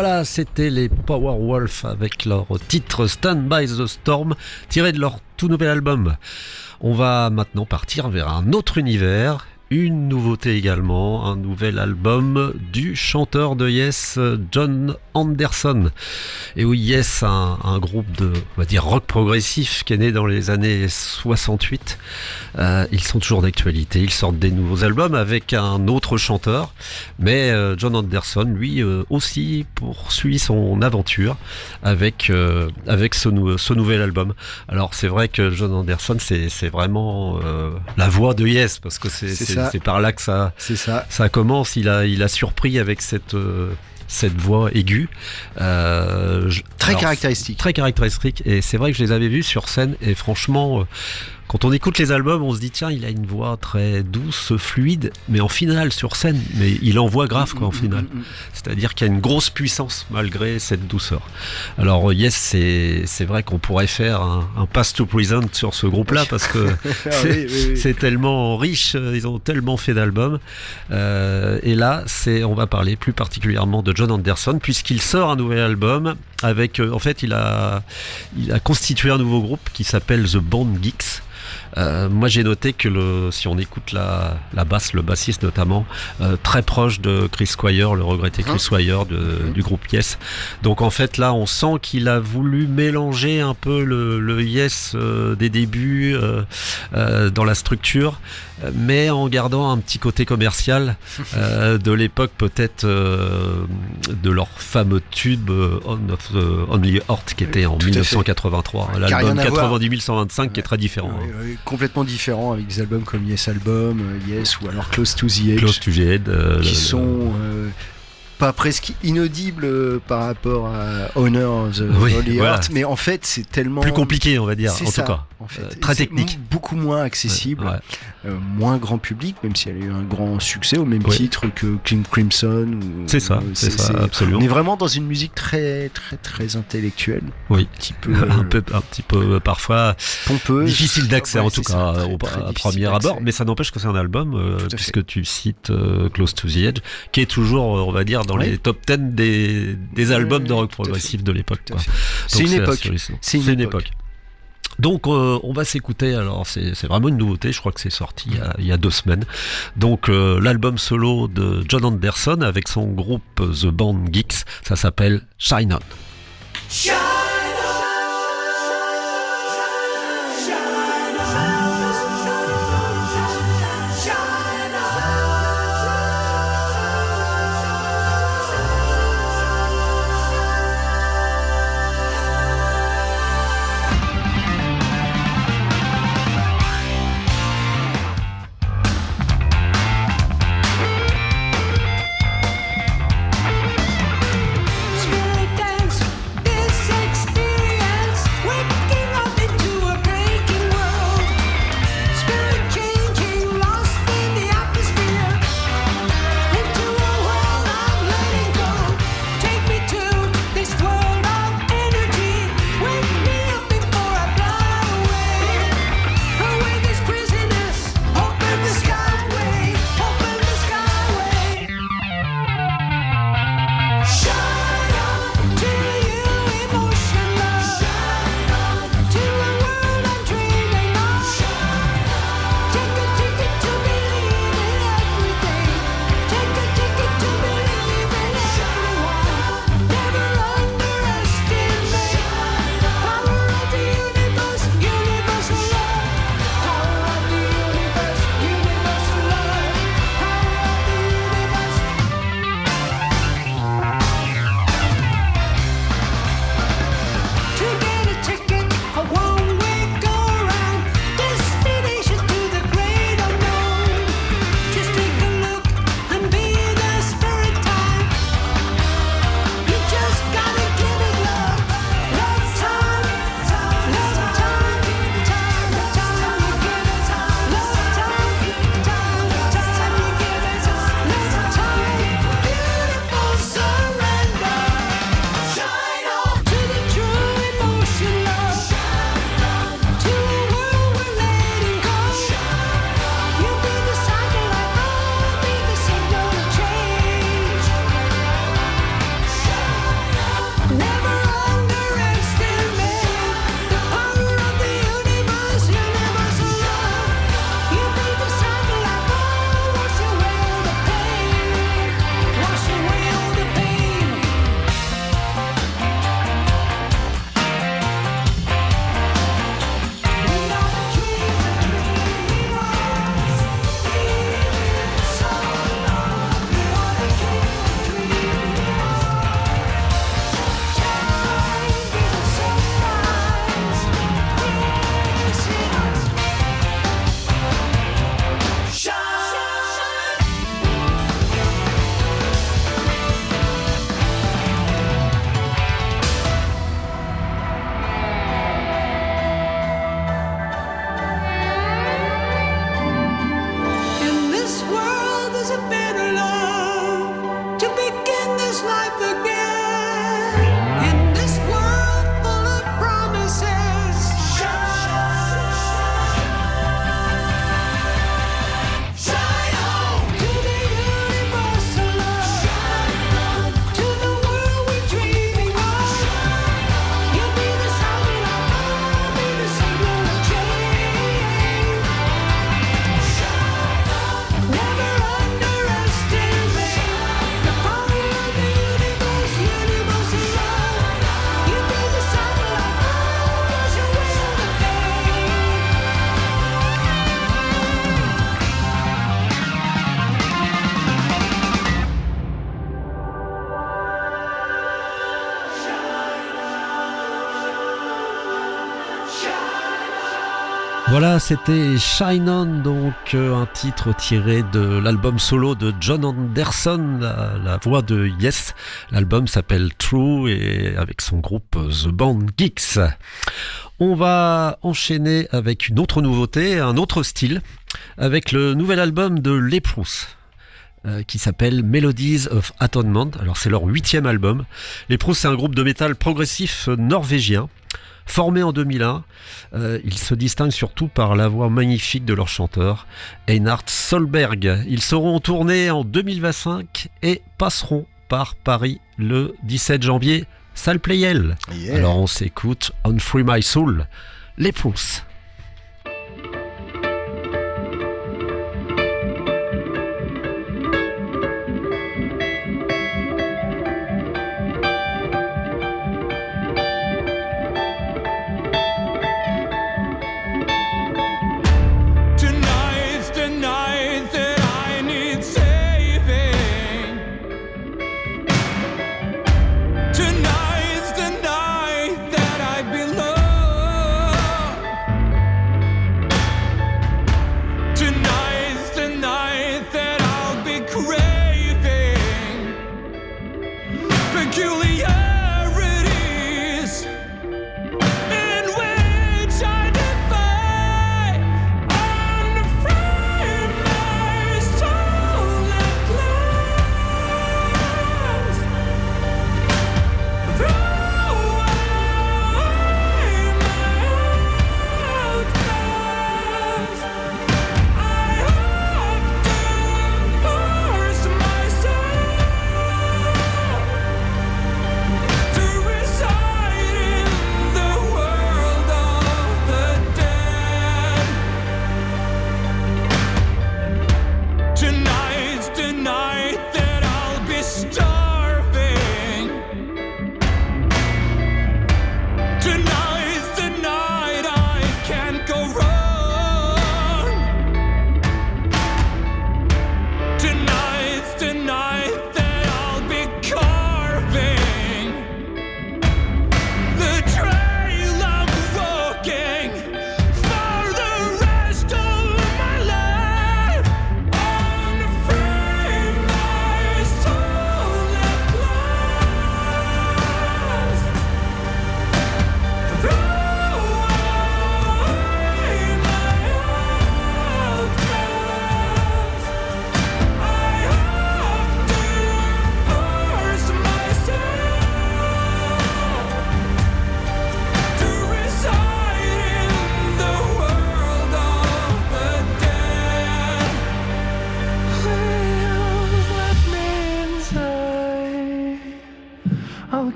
Voilà, c'était les Powerwolf avec leur titre Stand by the Storm, tiré de leur tout nouvel album. On va maintenant partir vers un autre univers. Une nouveauté également, un nouvel album du chanteur de Yes, John Anderson. Et oui, Yes, un groupe de, on va dire, rock progressif qui est né dans les années 68. Ils sont toujours d'actualité, ils sortent des nouveaux albums avec un autre chanteur. Mais John Anderson, lui aussi, poursuit son aventure avec ce nouvel album. Alors c'est vrai que John Anderson, c'est vraiment la voix de Yes, parce que c'est par là que ça commence. Il a surpris avec cette voix aiguë. Très caractéristique. Très caractéristique. Et c'est vrai que je les avais vus sur scène et franchement, quand on écoute les albums, on se dit tiens, il a une voix très douce, fluide, mais en finale sur scène, mais il envoie grave quoi en finale. C'est-à-dire qu'il y a une grosse puissance malgré cette douceur. Alors Yes, c'est vrai qu'on pourrait faire un Path to Prison sur ce groupe-là parce que c'est tellement riche, ils ont tellement fait d'albums. Et là, on va parler plus particulièrement de John Anderson puisqu'il sort un nouvel album avec, en fait, il a constitué un nouveau groupe qui s'appelle The Bond Geeks. Moi j'ai noté que si on écoute la basse, le bassiste notamment, très proche de Chris Squire, le regretté Chris Squire du groupe Yes. Donc en fait là on sent qu'il a voulu mélanger un peu le Yes des débuts dans la structure, mais en gardant un petit côté commercial de l'époque peut-être de leur fameux tube On of the Only Heart qui était en 1983, l'album 90 125 qui est très différent. Complètement différent avec des albums comme Yes Album, Yes ou alors Close to the Edge, Close to the Edge qui sont pas presque inaudible par rapport à Honor of the Holy Heart, mais en fait c'est tellement plus compliqué on va dire, en tout cas en fait. Très technique, beaucoup moins accessible, moins grand public, même si elle a eu un grand succès au même titre que King Crimson c'est ça, absolument. On est vraiment dans une musique très très très intellectuelle, un petit peu parfois pompeuse, difficile d'accès en tout cas à premier abord, mais ça n'empêche que c'est un album puisque tu cites Close to the Edge qui est toujours on va dire dans les top 10 des albums de rock progressif de l'époque. C'est une époque. Donc on va s'écouter, alors c'est vraiment une nouveauté, je crois que c'est sorti il y a 2 semaines. Donc l'album solo de John Anderson avec son groupe The Band Geeks, ça s'appelle Shine On. Shine on. Spirit dance, this ain't Voilà, c'était Shine On, donc un titre tiré de l'album solo de John Anderson, la voix de Yes. L'album s'appelle True et avec son groupe The Band Geeks. On va enchaîner avec une autre nouveauté, un autre style, avec le nouvel album de Leprous. Qui s'appelle Melodies of Atonement. Alors c'est leur 8e album. Leprous, c'est un groupe de métal progressif norvégien. Formé en 2001, ils se distinguent surtout par la voix magnifique de leur chanteur, Einars Solberg. Ils seront en tournée en 2025 et passeront par Paris le 17 janvier, salle Playel. Yeah. Alors on s'écoute On Free My Soul, Leprous.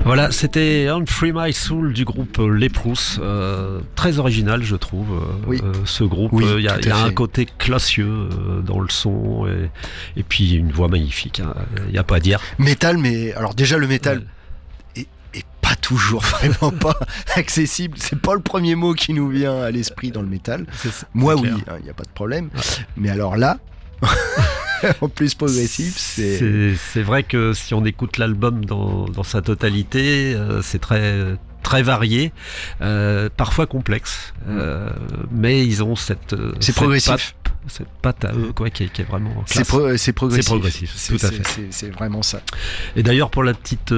Voilà, c'était Free My Soul du groupe Les Prousses, très original je trouve. Oui. Ce groupe, Oui, il y a tout à un fait. côté classieux dans le son et puis une voix magnifique. Il n'y a pas à dire. Métal, mais alors déjà le métal est pas toujours vraiment pas accessible. C'est pas le premier mot qui nous vient à l'esprit dans le métal. Moi oui, il n'y a pas de problème. Mais alors là. En plus progressif, c'est vrai que si on écoute l'album dans sa totalité, c'est très varié, parfois complexe, mais ils ont cette progressif. Cette patte à eux qui est vraiment classe. C'est progressif. C'est progressif, tout à fait. C'est vraiment ça. Et d'ailleurs, pour la petite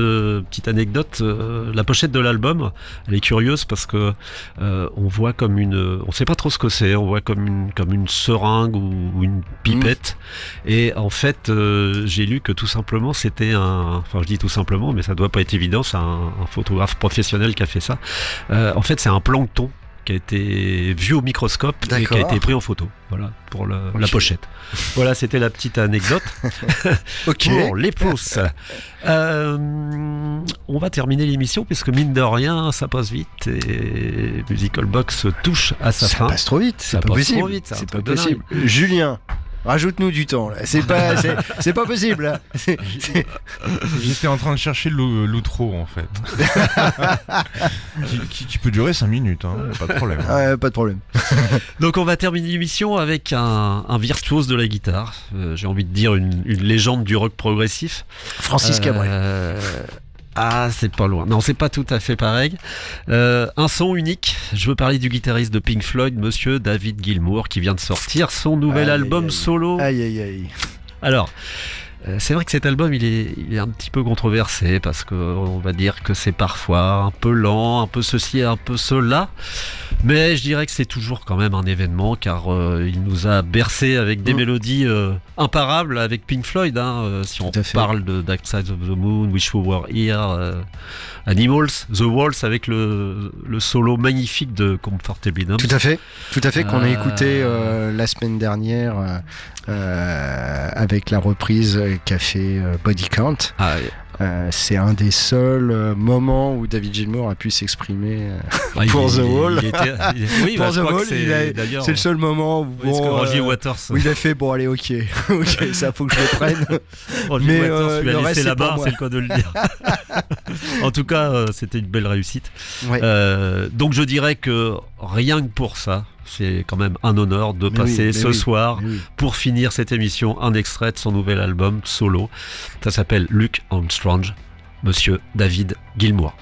anecdote, la pochette de l'album, elle est curieuse parce que on voit on sait pas trop ce que c'est, on voit comme une seringue ou une pipette. Et en fait, j'ai lu que tout simplement c'était enfin je dis tout simplement, mais ça doit pas être évident, c'est un photographe professionnel qui a fait ça. En fait, c'est un plancton qui a été vu au microscope et qui a été pris en photo. Voilà, pour la pochette. Voilà, c'était la petite anecdote. Pour les pouces. On va terminer l'émission puisque mine de rien, ça passe vite et Musical Box touche à sa fin. Ça passe trop vite, c'est pas possible. C'est pas possible. Julien, rajoute-nous du temps là. C'est pas possible là. J'étais en train de chercher l'outro en fait. qui peut durer 5 minutes, hein, pas de problème. Pas de problème. Donc on va terminer l'émission avec un virtuose de la guitare. J'ai envie de dire une légende du rock progressif. Francis Cabrel. C'est pas loin. Non, c'est pas tout à fait pareil. Un son unique. Je veux parler du guitariste de Pink Floyd, monsieur David Gilmour, qui vient de sortir son nouvel album solo. Aïe. Alors, c'est vrai que cet album, il est un petit peu controversé parce qu'on va dire que c'est parfois un peu lent, un peu ceci, un peu cela. Mais je dirais que c'est toujours quand même un événement car il nous a bercé avec des mélodies imparables avec Pink Floyd. Si on parle de Dark Side of the Moon, Wish You Were Here, Animals, The Waltz avec le solo magnifique de Comfortably Numb. Tout à fait, qu'on a écouté la semaine dernière avec la reprise qu'a fait Body Count. C'est un des seuls moments où David Gilmour a pu s'exprimer pour The Wall. Pour The Wall, c'est le seul moment où Roger Waters. Où il a fait allez, ok, ça faut que je le prenne. Roger Waters lui a laissé la barre, c'est le cas de le dire. En tout cas, c'était une belle réussite. Ouais. Donc je dirais que rien que pour ça, c'est quand même un honneur de passer ce soir pour finir cette émission un extrait de son nouvel album solo. Ça s'appelle Luke Armstrong, monsieur David Gilmour.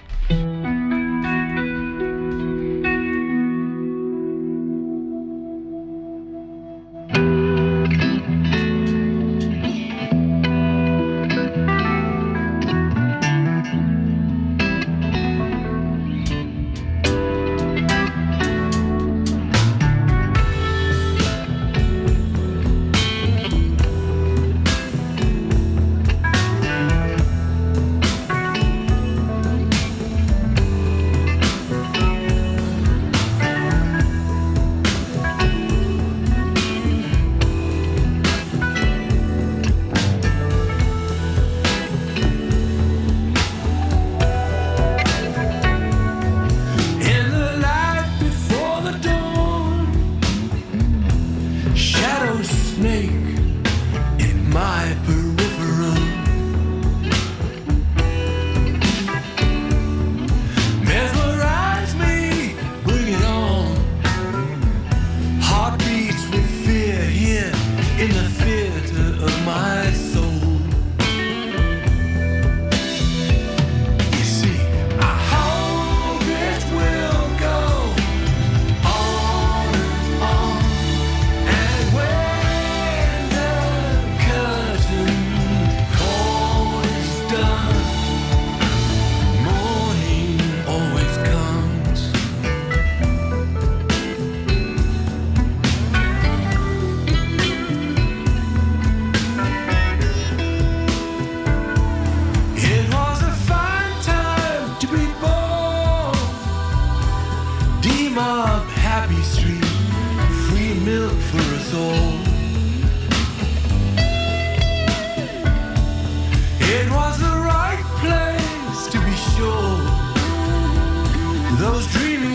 It was the right place to be sure.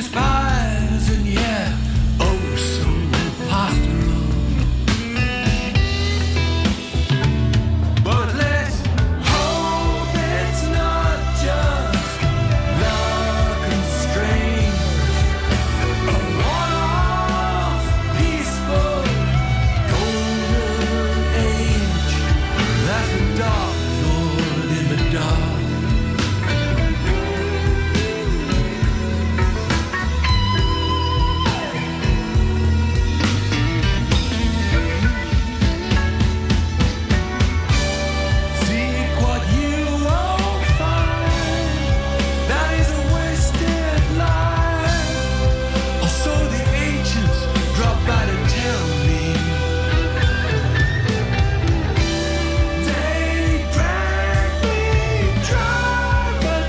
spies, and yeah, oh, so pastoral. But let's hope it's not just luck and strange, a one-off peaceful golden age. That's a dark thought in the dark. Seek what you won't find. That is a wasted life. Or so the ancients drop by to tell me. They drag me dry, but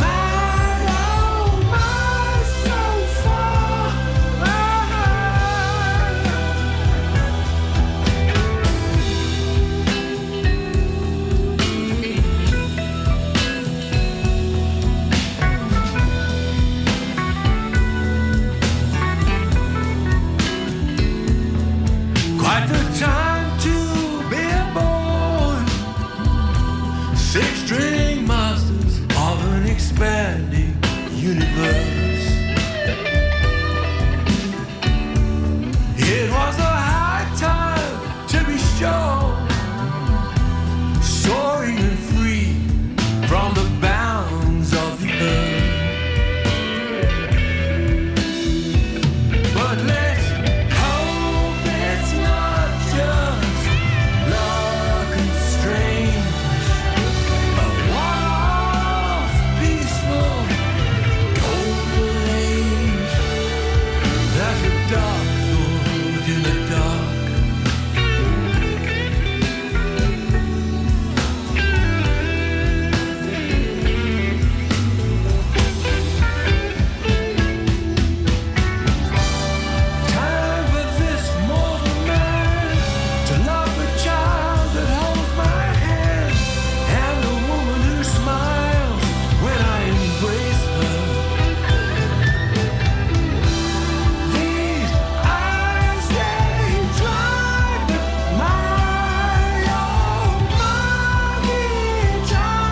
my oh my, so far. Quite the time to be born. Six-string masters of an expanding universe. It was a high time to be sure, soaring and free from the bounds of the earth. But let's hope it's not just luck and strange, a one-off peaceful golden age. That's a dark thought in the dark. Time for this mortal man to love the child that holds my hand, and the woman who smiles when I embrace her. These eyes stay dry, but my oh my guitar.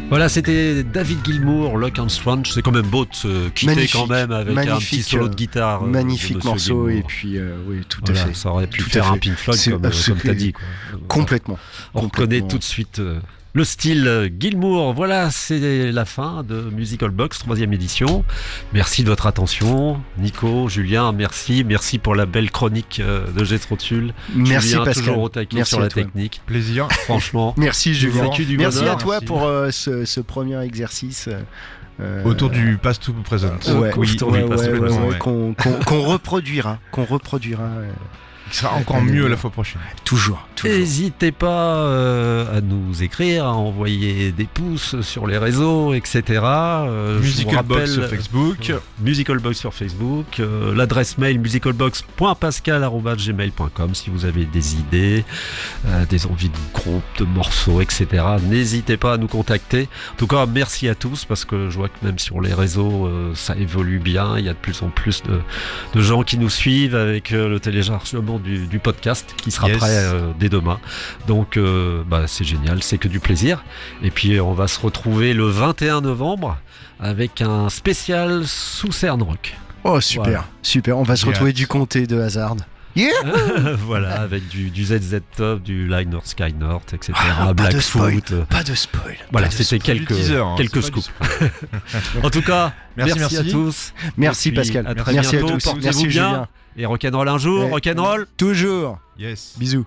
Voilà, c'était David Gilmour, Luck and Strange. C'est quand même beau de se quitter Magnifique, quand même avec un magnifique, petit solo de guitare. magnifique de Monsieur morceau, Gilmour. et puis oui, tout Voilà, à fait. ça aurait pu Tout à faire un fait. Pink Floyd C'est comme absolument- t'as dit. Quoi. Complètement. On reconnaît complètement. tout de suite Le style Gilmour, voilà, c'est la fin de Musical Box, 3e édition. Merci de votre attention. Nico, Julien, merci pour la belle chronique de Gétro Tulle. Merci Julien, Pascal. toujours au taquet Merci sur à la toi. technique. Plaisir. Franchement. Merci Julien. C'est du Merci bonheur. à toi Merci. pour ce premier exercice. Autour du past to present. Ouais, Oui, ouais, oui, parce que ouais, qu'on reproduira. Qui sera encore mieux la fois prochaine. Toujours. N'hésitez pas à nous écrire, à envoyer des pouces sur les réseaux, etc. Je vous Musical Box rappelle, sur Facebook. Musical Box sur Facebook, l'adresse mail musicalbox.pascal@gmail.com si vous avez des idées, des envies de groupe, de morceaux, etc. N'hésitez pas à nous contacter. En tout cas, merci à tous parce que je vois que même sur les réseaux, ça évolue bien. Il y a de plus en plus de gens qui nous suivent avec le téléchargement du podcast qui sera Yes. prêt dès demain. Donc, c'est génial, c'est que du plaisir. Et puis, on va se retrouver le 21 novembre avec un spécial sous Cern Rock. Oh super, Voilà. super. On va se retrouver du comté de Hazard. Yeah. Voilà, avec du ZZ Top, du Liner Skynort, etc. Pas de spoil. Blackfoot. Pas de spoil. Voilà, Pas de c'était spoil. quelques, teaser, hein, quelques c'est pas scoops. En tout cas, merci à tous. Merci Et puis, Pascal. à très Merci à bientôt. tous. Portez-vous Merci bien. Julien. Et rock'n'roll un jour, Ouais. rock'n'roll. Toujours. Yes. Bisous.